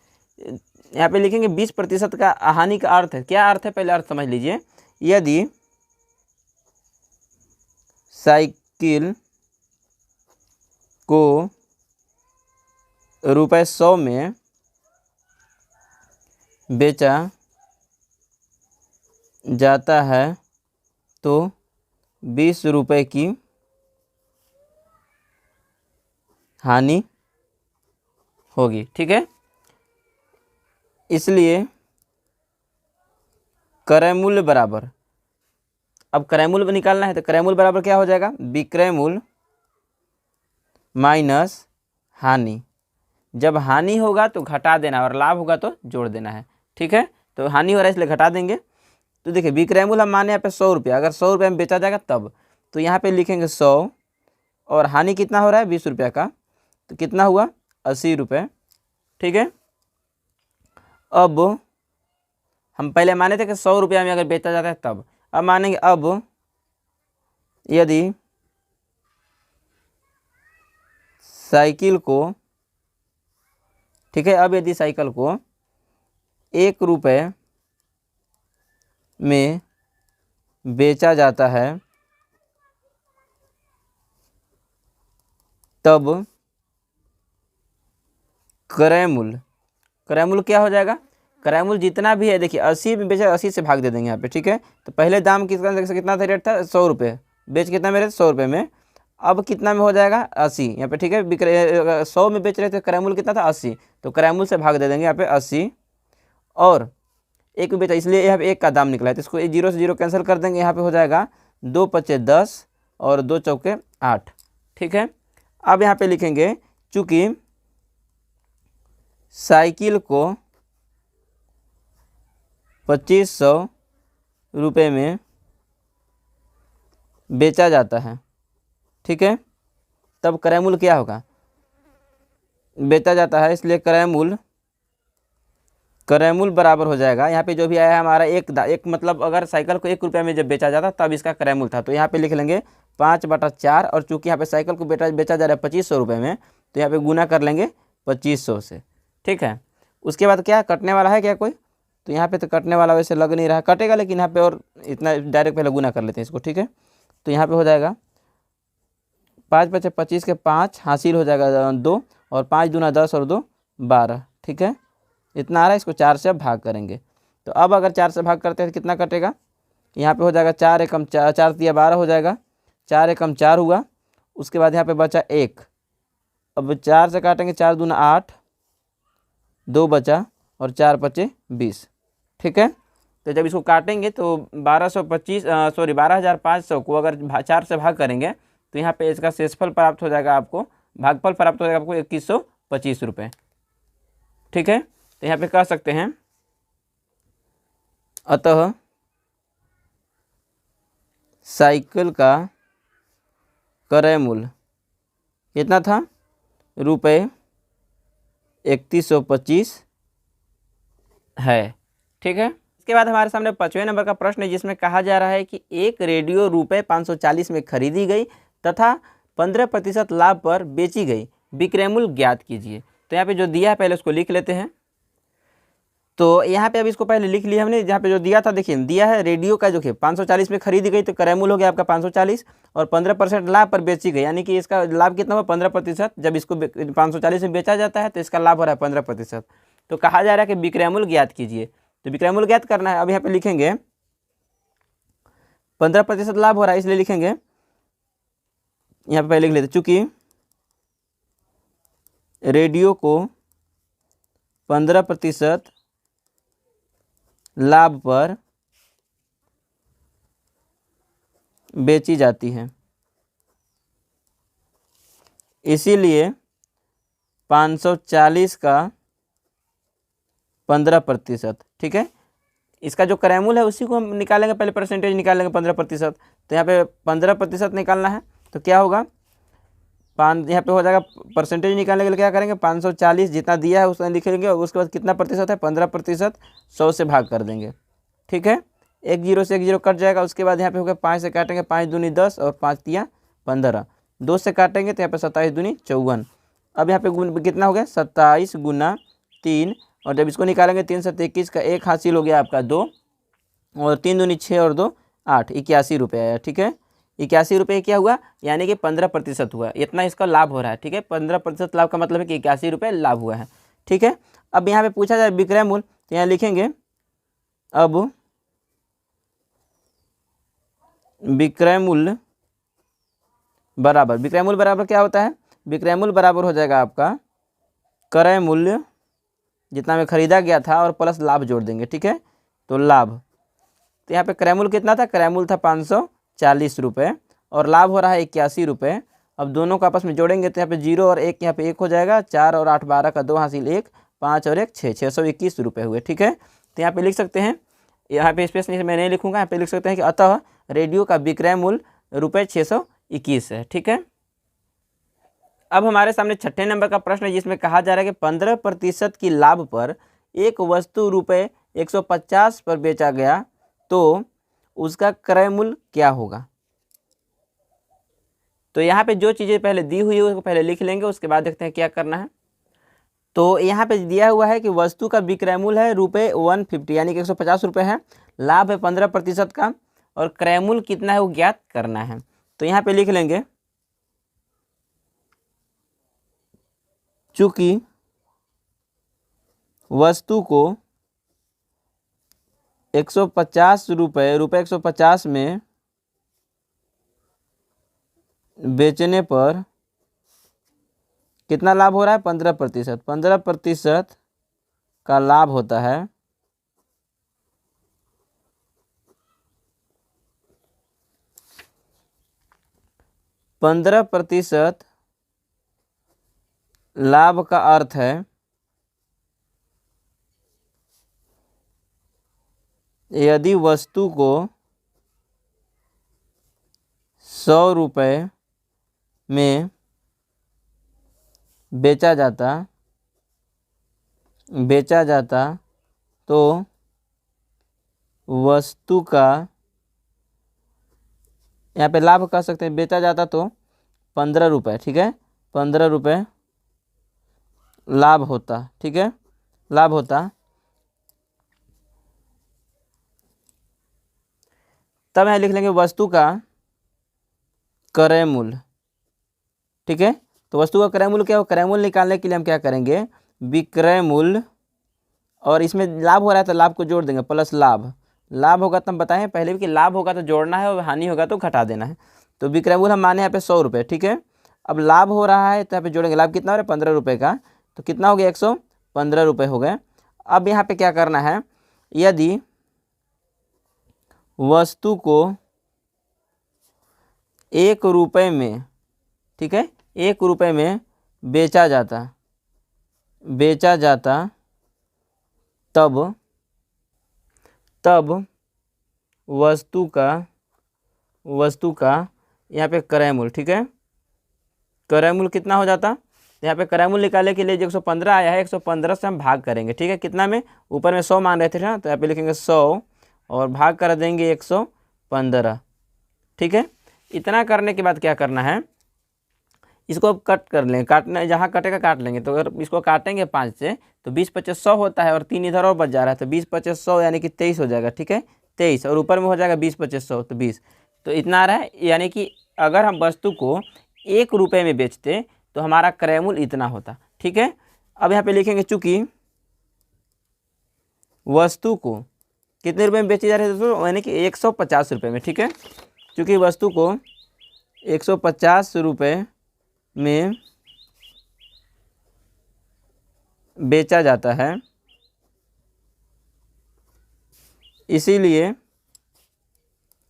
यहाँ पे लिखेंगे 20% का हानि का अर्थ है, क्या अर्थ है पहले अर्थ समझ लीजिए। यदि साइकिल को ₹100 में बेचा जाता है तो 20 रुपये की हानि होगी। ठीक है, इसलिए क्रय मूल्य बराबर, अब क्रय मूल्य निकालना है तो क्रय मूल्य बराबर क्या हो जाएगा, विक्रय मूल्य माइनस हानि। जब हानि होगा तो घटा देना और लाभ होगा तो जोड़ देना है। ठीक है, तो हानि हो रहा है इसलिए घटा देंगे। तो देखिए विक्रय मूल्य हम माने यहाँ पे 100 रुपया, अगर 100 रुपये में बेचा जाएगा तब, तो यहाँ पे लिखेंगे 100, और हानि कितना हो रहा है 20 रुपया का, तो कितना हुआ 80 रुपये। ठीक है, अब हम पहले माने थे कि 100 रुपया में अगर बेचा जाता है तब, अब मानेंगे अब यदि साइकिल को, ठीक है, अब यदि साइकिल को 1 रुपये में बेचा जाता है तब क्रय मूल्य क्या हो जाएगा, क्रय मूल्य जितना भी है, देखिए 80 में बेचा, 80 से भाग दे देंगे यहाँ पे। ठीक है, तो पहले दाम कितना था, रेट था 100 रुपये, बेच कितना में रहे 100 रुपये में, अब कितना में हो जाएगा 80 यहाँ पे। ठीक है, विक्रय 100 में बेच रहे थे, क्रय मूल्य कितना था 80, तो क्रय मूल्य से भाग दे देंगे यहाँ पे 80, और 1 में बेचा इसलिए यहाँ पे 1 का दाम निकला है, तो इसको 0 से 0 कैंसिल कर देंगे, यहाँ पे हो जाएगा 2 पचे 10 और 2 चौके 8। ठीक है, अब यहाँ पे लिखेंगे चूँकि साइकिल को 2500 रुपये में बेचा जाता है, ठीक है, तब क्रय मूल्य क्या होगा, बेचा जाता है इसलिए क्रय मूल्य क्रयमूल्य बराबर हो जाएगा, यहाँ पे जो भी आया है हमारा एक मतलब अगर साइकिल को 1 रुपये में जब बेचा जाता तब इसका क्रयमूल्य था, तो यहाँ पे लिख लेंगे 5/4। और चूंकि यहाँ पे साइकिल को बेचा जा रहा है 2500 रुपये में, तो यहाँ पे गुना कर लेंगे 2500 से। ठीक है, उसके बाद क्या कटने वाला है क्या कोई, तो यहाँ पे तो कटने वाला वैसे लग नहीं रहा, कटेगा लेकिन यहाँ पे और इतना डायरेक्ट पहले गुना कर लेते हैं इसको। ठीक है, तो यहाँ पे हो जाएगा 5×5 = 25 के 5 हासिल हो जाएगा 2, और 5 दूना 10 और 2 12। ठीक है, इतना आ रहा है, इसको 4 से अब भाग करेंगे। तो अब अगर 4 से भाग करते हैं तो कितना कटेगा, यहाँ पे हो जाएगा 4 एकम 4, 4 तिया 12 हो जाएगा, 4 एकम 4 हुआ। उसके बाद यहाँ पे बचा 1, अब 4 से काटेंगे, 4 दूना 8, 2 बचा, और 4 पचे 20। ठीक है, तो जब इसको काटेंगे तो 12,500 को अगर 4 से भाग करेंगे तो यहाँ पे इसका शेषफल प्राप्त हो जाएगा आपको, भागफल प्राप्त हो जाएगा आपको 2125 रुपये। ठीक है, तो यहाँ पे कह सकते हैं अतः साइकिल का क्रय मूल्य कितना था, ₹3125 है। ठीक है, इसके बाद हमारे सामने 5वें नंबर का प्रश्न है, जिसमें कहा जा रहा है कि एक रेडियो ₹540 में खरीदी गई तथा 15% लाभ पर बेची गई, विक्रय मूल्य ज्ञात कीजिए। तो यहाँ पे जो दिया है पहले उसको लिख लेते हैं। तो यहाँ पे अब इसको पहले लिख लिया हमने, जहाँ पे जो दिया था देखिए, दिया है रेडियो का जो कि 540 में खरीदी गई, तो क्रय मूल्य हो गया आपका 540, और 15% लाभ पर बेची गई, यानी कि इसका लाभ कितना हुआ 15%। जब इसको 540 में बेचा जाता है तो इसका लाभ हो रहा है 15%। तो कहा जा रहा है कि विक्रय मूल्य ज्ञात कीजिए, तो विक्रय मूल्य ज्ञात करना है। अब यहाँ पे लिखेंगे 15% लाभ हो रहा है, इसलिए लिखेंगे यहाँ पे पहले लिख लेते, चूंकि रेडियो को 15% लाभ पर बेची जाती है, इसीलिए 540 का 15%। ठीक है, इसका जो क्रय मूल्य है उसी को हम निकालेंगे, पहले परसेंटेज निकालेंगे 15%। तो यहाँ पे 15% निकालना है, तो क्या होगा, यहाँ पे हो जाएगा परसेंटेज निकालने के लिए क्या करेंगे, 540 जितना दिया है उसमें लिखेंगे, और उसके बाद कितना प्रतिशत है 15%, 100 से भाग कर देंगे। ठीक है, 1 0 से 1 0 कट जाएगा। उसके बाद यहाँ पे हो गया 5 से काटेंगे, 5 दूनी 10 और 5 तिया 15, 2 से काटेंगे तो यहाँ पे 27 दूनी 54। अब यहाँ पे कितना हो गया 27 गुना 3, और जब इसको निकालेंगे 3 से 21 का 1 हासिल हो गया आपका 2, और 3 दूनी 6 और 2 8, 81 रुपये आया। ठीक है, 81 रुपये क्या हुआ, यानी कि 15% हुआ, इतना इसका लाभ हो रहा है। ठीक है, 15% लाभ का मतलब है कि 81 रुपये लाभ हुआ है। ठीक है, अब यहाँ पे पूछा जाए विक्रय मूल्य, तो यहाँ लिखेंगे अब विक्रय मूल्य बराबर क्या होता है, विक्रय मूल्य बराबर हो जाएगा आपका क्रय मूल्य जितना में खरीदा गया था और प्लस लाभ जोड़ देंगे। ठीक है, तो लाभ, तो यहाँ पे क्रय मूल्य कितना था, क्रय मूल्य था 540 रुपये, और लाभ हो रहा है 81 रुपये। अब दोनों को आपस में जोड़ेंगे तो यहाँ पे 0 और 1 यहाँ पे 1 हो जाएगा, 4 और 8 12 का 2 हासिल 1, 5 और 1 6, 621 रुपये हुए। ठीक है, तो यहाँ पे लिख सकते हैं, यहाँ पे स्पेस नहीं मैं नहीं लिखूंगा, यहाँ पे लिख सकते हैं कि अतः रेडियो का विक्रय मूल्य ₹621 है। ठीक है, अब हमारे सामने 6ठे नंबर का प्रश्न है, जिसमें कहा जा रहा है कि 15% की लाभ पर एक वस्तु ₹150 पर बेचा गया, तो उसका क्रय मूल्य क्या होगा। तो यहाँ पे जो चीज़ें पहले दी हुई है उसको पहले लिख लेंगे, उसके बाद देखते हैं क्या करना है। तो यहाँ पे दिया हुआ है कि वस्तु का विक्रय मूल्य है ₹150, यानी कि 150 रुपये है, लाभ है 15% का, और क्रय मूल्य कितना है वो ज्ञात करना है। तो यहाँ पे लिख लेंगे, चूंकि वस्तु को 150 रुपये 150 में बेचने पर कितना लाभ हो रहा है 15%, 15% का लाभ होता है 15% लाभ का अर्थ है यदि वस्तु को 100 रुपये में बेचा जाता तो वस्तु का, यहाँ पे लाभ कह सकते हैं, बेचा जाता तो 15 रुपये, ठीक है, 15 रुपये लाभ होता, ठीक है, लाभ होता। तब यहाँ लिख लेंगे वस्तु का क्रय मूल्य, ठीक है। तो वस्तु का क्रय मूल्य क्या हो, क्रय मूल्य निकालने के लिए हम क्या करेंगे, विक्रय मूल्य, और इसमें लाभ हो रहा है तो लाभ को जोड़ देंगे प्लस लाभ। लाभ होगा तो हम बताएं पहले भी कि लाभ होगा तो जोड़ना है और हानि होगा तो घटा देना है। तो विक्रय मूल्य हम माने यहाँ पे 100 रुपये, ठीक है। अब लाभ हो रहा है तो यहाँ पे जोड़ेंगे, लाभ कितना हो रहा है 15 रुपये का, तो कितना हो गया 115 रुपये हो गए। अब यहाँ पे क्या करना है, यदि वस्तु को 1 रुपये में, ठीक है, 1 रुपये में बेचा जाता तब वस्तु का यहाँ पे क्रय मूल्य, ठीक है, क्रय मूल्य कितना हो जाता, यहाँ पे क्रय मूल्य निकालने के लिए जो 115 आया है, 115 से हम भाग करेंगे, ठीक है। कितना में, ऊपर में 100 मान रहे थे ना, तो यहाँ पे लिखेंगे 100 और भाग कर देंगे 115, ठीक है। इतना करने के बाद क्या करना है, इसको कट कर लेंगे, काटने जहाँ कटेगा काट लेंगे। तो अगर इसको काटेंगे 5 से तो 20 25 100 होता है, और 3 इधर और बच जा रहा है, तो 20 25 100 यानी कि 23 हो जाएगा, ठीक है, 23, और ऊपर में हो जाएगा 20 25 100 तो 20, तो इतना आ रहा है। यानी कि अगर हम वस्तु को 1 रुपये में बेचते तो हमारा क्रय मूल्य इतना होता, ठीक है। अब यहाँ पे लिखेंगे चूँकि वस्तु को कितने रुपये में बेची जा रही है दोस्तों, यानी कि 150 रुपये में, ठीक है। चूँकि वस्तु को 150 रुपये में बेचा जाता है, इसीलिए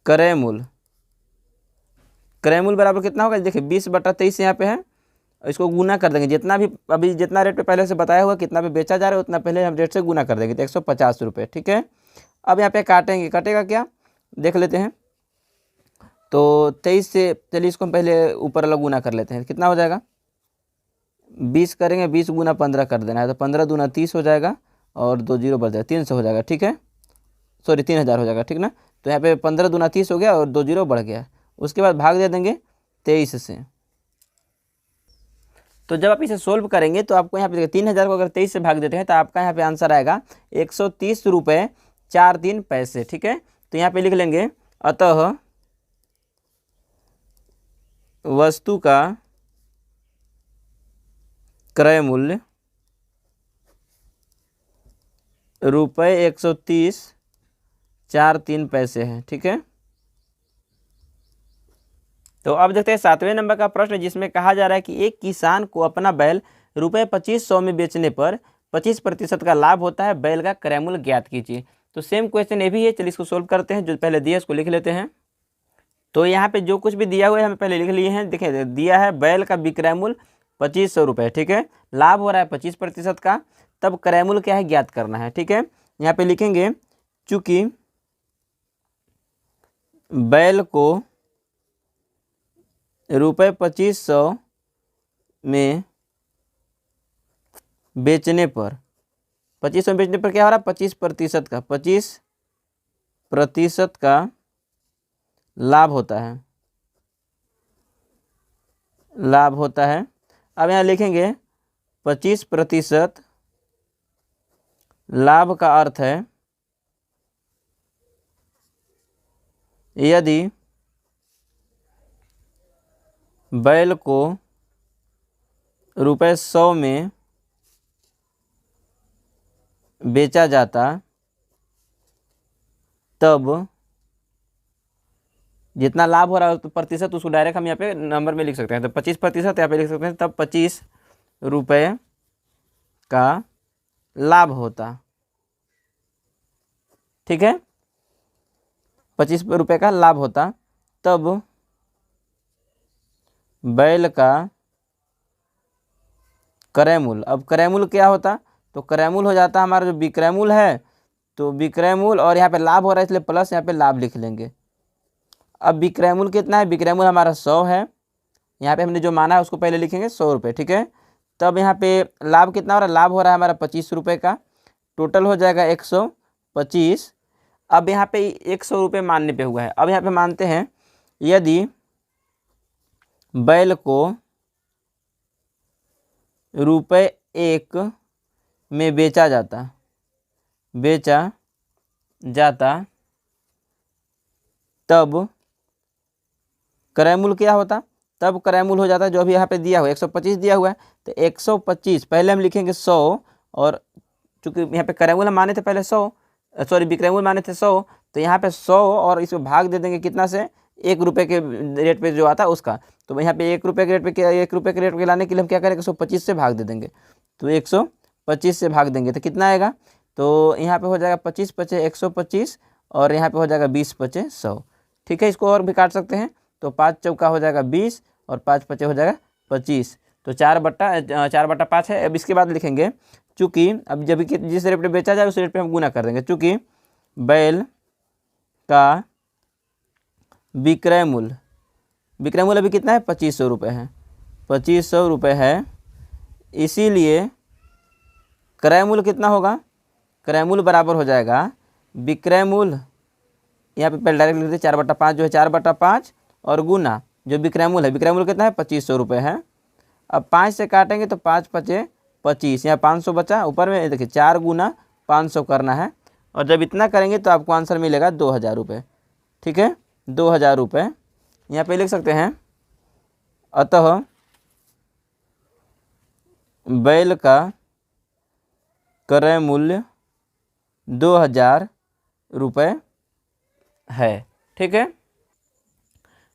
क्रय मूल्य बराबर कितना होगा, देखिए 20/23 यहाँ पे है, इसको गुना कर देंगे, जितना भी अभी जितना रेट पे पहले से बताया हुआ कितना पे बेचा जा रहा है उतना पहले हम रेट से गुना कर देंगे, तो 150 रुपये, ठीक है। अब यहाँ पे काटेंगे, कटेगा क्या देख लेते हैं। तो 23 से चलिए इसको हम पहले ऊपर वाला गुना कर लेते हैं, कितना हो जाएगा, 20 करेंगे, 20 गुना 15 कर देना है, तो 15 दूना 30 हो जाएगा, और 2 जीरो बढ़ जाएगा, 300 हो जाएगा, ठीक है, सॉरी 3000 हो जाएगा, ठीक ना। तो यहाँ पे 15 दूना 30 हो गया और 2 जीरो बढ़ गया। उसके बाद भाग दे देंगे 23 से। तो जब आप इसे सोल्व करेंगे तो आपको यहाँ पे 3000 को अगर 23 से भाग देते हैं तो आपका यहाँ पे आंसर आएगा 130 रुपये 43 पैसे, ठीक है। तो यहाँ पे लिख लेंगे, अतः वस्तु का क्रय मूल्य ₹130.43 पैसे है, ठीक है। तो अब देखते हैं 7वें नंबर का प्रश्न, जिसमें कहा जा रहा है कि एक किसान को अपना बैल ₹2500 में बेचने पर 25% का लाभ होता है, बैल का क्रय मूल्य ज्ञात कीजिए। तो सेम क्वेश्चन ये भी है, चलिए इसको सोल्व करते हैं। जो पहले दिया इसको लिख लेते हैं। तो यहाँ पे जो कुछ भी दिया हुआ है हमें पहले लिख लिए हैं। देखिए दिया है बैल का विक्रय मूल्य 2500 रुपये, ठीक है, लाभ हो रहा है 25% का, तब क्रय मूल्य क्या है ज्ञात करना है, ठीक है। यहाँ पे लिखेंगे चूंकि बैल को ₹2500 में बेचने पर 2500 में बेचने पर क्या हो रहा है 25% का लाभ होता है, अब यहाँ लिखेंगे 25% लाभ का अर्थ है यदि बैल को ₹100 में बेचा जाता तब जितना लाभ हो रहा है तो प्रतिशत उसको डायरेक्ट हम यहाँ पे नंबर में लिख सकते हैं। तो 25% यहाँ पे लिख सकते हैं, तब 25 रुपये का लाभ होता, ठीक है, 25 रुपये का लाभ होता, तब बैल का क्रय मूल्य, अब क्रय मूल्य क्या होता, तो क्रय मूल्य हो जाता हमारा जो विक्रय मूल्य है, तो विक्रय मूल्य और यहाँ पे लाभ हो रहा है इसलिए प्लस यहाँ पे लाभ लिख लेंगे। अब विक्रय मूल्य कितना है, विक्रय मूल्य हमारा 100 है, यहाँ पे हमने जो माना है उसको पहले लिखेंगे 100 रुपये, ठीक है। तब यहाँ पे लाभ कितना हो रहा है, लाभ हो रहा है हमारा 25 रुपये का, टोटल हो जाएगा 125। अब यहाँ पे 100 रुपये मानने पे हुआ है। अब यहाँ पे मानते हैं यदि बैल को ₹1 में बेचा जाता तब क्रय मूल्य क्या होता? तब क्रय मूल्य हो जाता जो अभी यहाँ पे दिया हुआ है 125 दिया हुआ है, तो 125 पहले हम लिखेंगे 100, और चूंकि यहाँ पे क्रय मूल्य माने थे पहले 100, सॉरी विक्रय मूल्य माने थे 100, तो यहाँ पे 100 और इसमें भाग दे देंगे कितना से, ₹1 के रेट पे जो आता है उसका। तो यहाँ पे ₹1 के रेट पे क्या, ₹1 के रेट पे लाने के लिए हम क्या करेंगे 125 से भाग दे देंगे। तो 125 से भाग देंगे तो कितना आएगा, तो यहाँ पे हो जाएगा 25 पचे 125 और यहाँ पे हो जाएगा 20 पचे 100। ठीक है, इसको और भी काट सकते हैं। तो 5 चौका हो जाएगा 20 और 5 पचे हो जाएगा 25। तो 4/5 है। अब इसके बाद लिखेंगे चूँकि अब जब जिस रेट पे बेचा जाए उस रेट पे हम गुना कर देंगे। चूँकि बैल का विक्रय मूल्य अभी कितना है, 2500 रुपये है, 2500 रुपये है, इसीलिए क्रय मूल्य कितना होगा, क्रय मूल्य बराबर हो जाएगा विक्रय मूल्य, यहाँ पे पहले डायरेक्ट लिखते 4/5 जो है 4/5 और गुना जो विक्रय मूल्य है, विक्रय मूल्य कितना है 2500 रुपये है। अब 5 से काटेंगे तो 5 पचे 25, यहाँ 500 बचा, ऊपर में देखिए 4 गुना 500 करना है, और जब इतना करेंगे तो आपको आंसर मिलेगा 2000 रुपये। ठीक है, 2000 रुपये यहाँ पे लिख सकते हैं। अतः बैल का क्रय मूल्य 2000 रुपये है। ठीक है,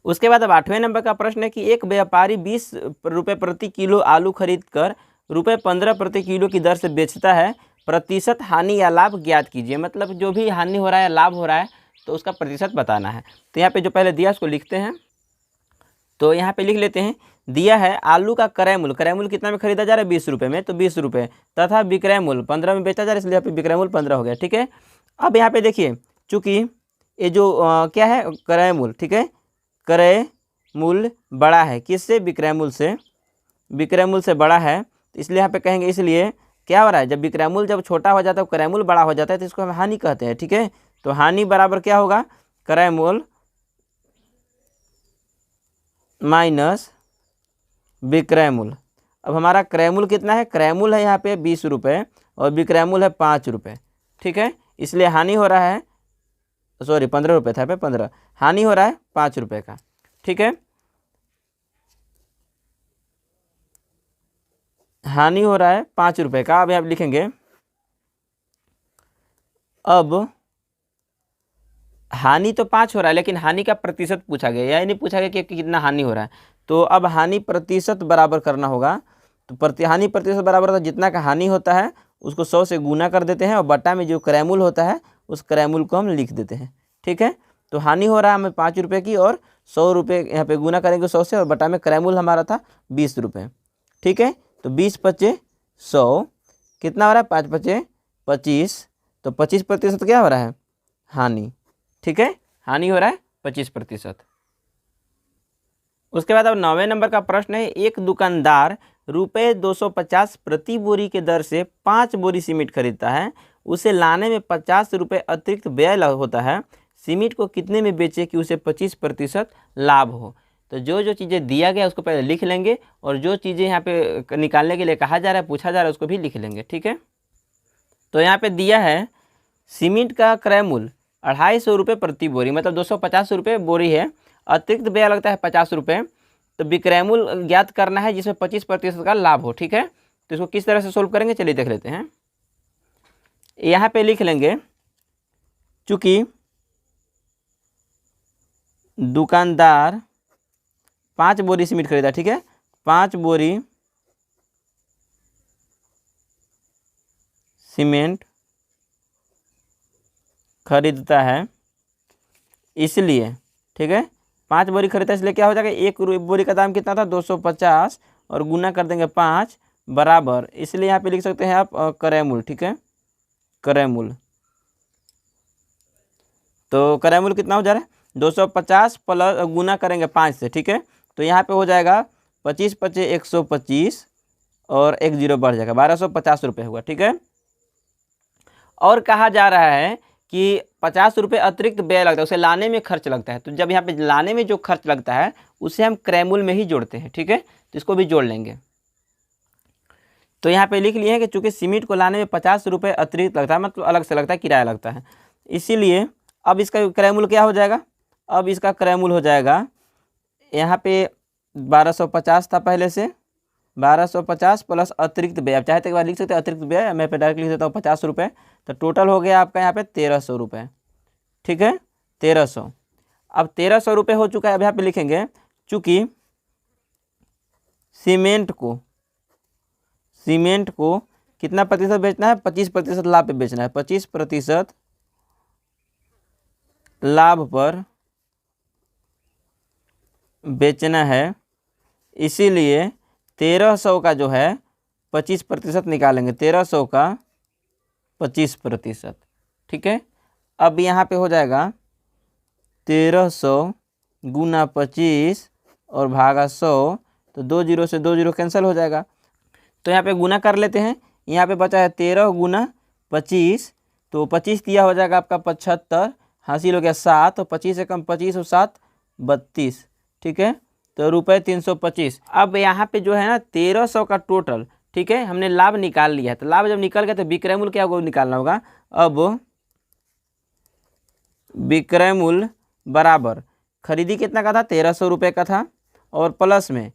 उसके बाद अब 8वें नंबर का प्रश्न है कि एक व्यापारी 20 रुपये प्रति किलो आलू खरीद कर ₹15 प्रति किलो की दर से बेचता है, प्रतिशत हानि या लाभ ज्ञात कीजिए। मतलब जो भी हानि हो रहा है या लाभ हो रहा है तो उसका प्रतिशत बताना है। तो यहाँ पे जो पहले दिया उसको लिखते हैं। तो यहाँ पे लिख लेते हैं, दिया है आलू का क्रय मूल्य कितना में खरीदा जा रहा है 20 रुपये में, तो 20 रुपये, तथा विक्रय मूल्य 15 में बेचा जा रहा है, इसलिए यहाँ पे विक्रय मूल्य 15 हो गया। ठीक है, अब यहाँ पे देखिए चूँकि ये जो क्या है क्रय मूल्य, ठीक है, क्रय मूल्य बड़ा है किससे, विक्रय मूल्य से, विक्रय मूल्य से बड़ा है, तो इसलिए यहाँ पे कहेंगे, इसलिए क्या हो रहा है, जब विक्रय मूल्य जब छोटा हो जाता है क्रय मूल्य बड़ा हो जाता है तो इसको हम हानि कहते हैं। ठीक है, तो हानि बराबर क्या होगा, क्रय मूल्य माइनस विक्रय मूल्य। अब हमारा क्रय मूल्य कितना है, क्रय मूल्य है यहाँ पे 20 रुपये और विक्रय मूल्य है 5 रुपये। ठीक है, इसलिए हानि हो रहा है, सॉरी 15 रुपये था, 15, हानि हो रहा है 5 रुपये का। ठीक है, हानि हो रहा है 5 रुपये का। अब यहाँ लिखेंगे, अब हानि तो 5 हो रहा है लेकिन हानि का प्रतिशत पूछा गया, यह नहीं पूछा गया कि कितना हानि हो रहा है। तो अब हानि प्रतिशत बराबर करना होगा। तो हानि प्रतिशत बराबर होता है जितना का हानि होता है उसको 100 से गुना कर देते हैं और बटा में जो क्रय मूल्य होता है उस क्रय मूल्य को हम लिख देते हैं। ठीक है, तो हानि हो रहा है हमें 5 रुपये की और 100 रुपये यहाँ पे गुना करेंगे 100 से, और बटा में क्रय मूल्य हमारा था 20 रुपये। ठीक है, तो 20 पचे 100 कितना हो रहा है, 5 पचे 25, तो 25% क्या हो रहा है, हानि। ठीक है, हानि हो रहा है 25%। उसके बाद अब 9वें नंबर का प्रश्न है, एक दुकानदार ₹250 प्रति बोरी के दर से 5 बोरी सीमेंट खरीदता है, उसे लाने में 50 रुपये अतिरिक्त व्यय होता है, सीमेंट को कितने में बेचे कि उसे 25% लाभ हो। तो जो जो चीज़ें दिया गया उसको पहले लिख लेंगे, और जो चीज़ें यहाँ पे निकालने के लिए कहा जा रहा है, पूछा जा रहा है, उसको भी लिख लेंगे। ठीक है, तो यहाँ पे दिया है सीमेंट का क्रय मूल्य 250 रुपये प्रति बोरी, मतलब 250 रुपये बोरी है, अतिरिक्त व्यय लगता है 50 रुपये, तो विक्रय मूल्य ज्ञात करना है जिसमें 25% का लाभ हो। ठीक है, तो इसको किस तरह से सोल्व करेंगे, चलिए देख लेते हैं। यहाँ पे लिख लेंगे, चूँकि दुकानदार 5 बोरी सीमेंट खरीदा, ठीक है, 5 बोरी सीमेंट खरीदता है, इसलिए ठीक है 5 बोरी खरीदता है, इसलिए क्या हो जाएगा, एक बोरी का दाम कितना था 250 और गुना कर देंगे 5 बराबर, इसलिए यहाँ पे लिख सकते हैं आप क्रय मूल्य। ठीक है, क्रय मूल्य, तो क्रय मूल्य कितना हो जा रहा है 250 प्लस गुना करेंगे 5 से। ठीक है, तो यहाँ पे हो जाएगा 25 पचे 125 और 1 0 बढ़ जाएगा 1250 रुपये हुआ। ठीक है, और कहा जा रहा है कि 50 रुपये अतिरिक्त व्यय लगता है, उसे लाने में खर्च लगता है। तो जब यहाँ पे लाने में जो खर्च लगता है उसे हम क्रय मूल्य में ही जोड़ते हैं, ठीक है। तो इसको भी जोड़ लेंगे। तो यहाँ पे लिख लिए हैं कि चूंकि सीमेंट को लाने में 50 रुपये अतिरिक्त लगता है, मतलब अलग से लगता है, किराया लगता है, इसीलिए अब इसका क्रय मूल्य क्या हो जाएगा। अब इसका क्रय मूल्य हो जाएगा यहाँ पे 1250 था पहले से, 1250 प्लस अतिरिक्त व्यय। अब चाहे तो एक बार लिख सकते हैं अतिरिक्त व्यय, मैं पे डायरेक्ट लिख देता हूँ 50 रुपये। तो टोटल हो गया आपका यहाँ पे 1300 रुपये, ठीक है, 1300। अब 1300 रुपये हो चुका है। अब यहाँ पे लिखेंगे चूँकि सीमेंट को कितना प्रतिशत बेचना है, 25% लाभ पे बेचना है, 25% लाभ पर बेचना है, इसीलिए 1300 का जो है 25% निकालेंगे, 1300 का 25%, ठीक है। अब यहाँ पे हो जाएगा 1300 गुना 25 और भागा 100, तो 2 जीरो से 2 जीरो कैंसिल हो जाएगा। तो यहाँ पे गुना कर लेते हैं। यहाँ पे बचा है 13 गुना 25, तो 25 दिया हो जाएगा आपका 75, हासिल हो गया 7, तो 25 से कम 25 और 7 32, ठीक है। तो रुपये 325। अब यहाँ पे जो है ना 1300 का टोटल, ठीक है, हमने लाभ निकाल लिया है। तो लाभ जब निकल गया तो विक्रय मूल्य क्या होगा, निकालना होगा। अब विक्रय मूल्य बराबर खरीदी कितना का था, 1300 रुपये का था, और प्लस में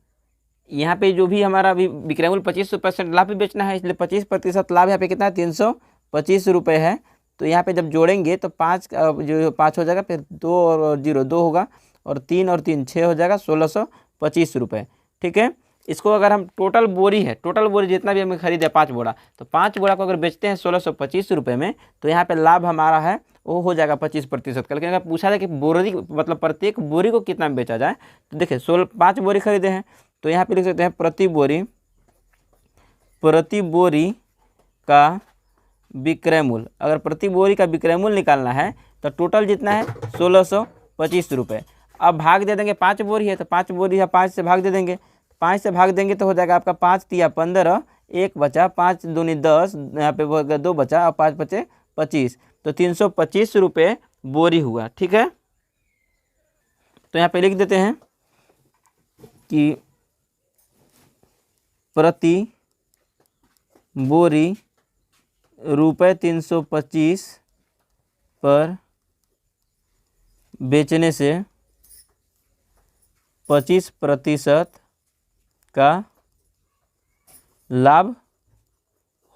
यहाँ पे जो भी हमारा अभी विक्रय मूल्य 25% लाभ पे बेचना है, इसलिए 25% लाभ यहाँ पे कितना है, 325 रुपये है। तो यहाँ पे जब जोड़ेंगे तो 5 जो 5 हो जाएगा, फिर 2 और 0 2 होगा, और 3 और 3 6 हो जाएगा, 1625 रुपये, ठीक है। इसको अगर हम टोटल बोरी है, टोटल बोरी जितना भी हमें खरीदे 5 बोरा, तो 5 बोरा को अगर बेचते हैं 1625 रुपये में, तो यहाँ पे लाभ हमारा है वो हो जाएगा 25%। कल अगर पूछा था कि बोरी मतलब प्रत्येक बोरी को कितना में बेचा जाए, तो देखिए 5 बोरी खरीदे हैं, तो यहाँ पे लिख सकते हैं प्रति बोरी का विक्रय मूल्य। अगर प्रति बोरी का विक्रय मूल्य निकालना है तो टोटल जितना है 1625 रुपये। अब भाग दे देंगे, 5 बोरी है तो 5 बोरी है 5 से भाग दे देंगे, 5 से भाग देंगे तो हो जाएगा आपका 5 तिया 15, 1 बचा, 5 दूनी 10, यहाँ पे 2 बचा और 5 बचे 25, तो 325 रुपये बोरी हुआ, ठीक है। तो यहाँ पे लिख देते हैं कि प्रति बोरी रुपये 325 पर बेचने से 25% का लाभ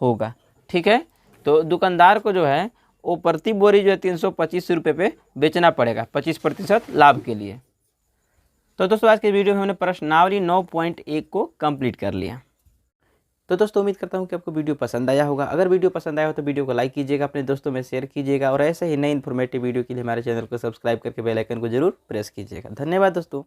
होगा, ठीक है। तो दुकानदार को जो है वो प्रति बोरी जो है 325 रुपये पे बेचना पड़ेगा 25% लाभ के लिए। तो दोस्तों आज के वीडियो में हमने प्रश्नावली 9.1 को कंप्लीट कर लिया। तो दोस्तों उम्मीद करता हूँ कि आपको वीडियो पसंद आया होगा। अगर वीडियो पसंद आया हो तो वीडियो को लाइक कीजिएगा, अपने दोस्तों में शेयर कीजिएगा, और ऐसे ही नई इन्फॉर्मेटिव वीडियो के लिए हमारे चैनल को सब्सक्राइब करके बेल आइकन को जरूर प्रेस कीजिएगा। धन्यवाद दोस्तों।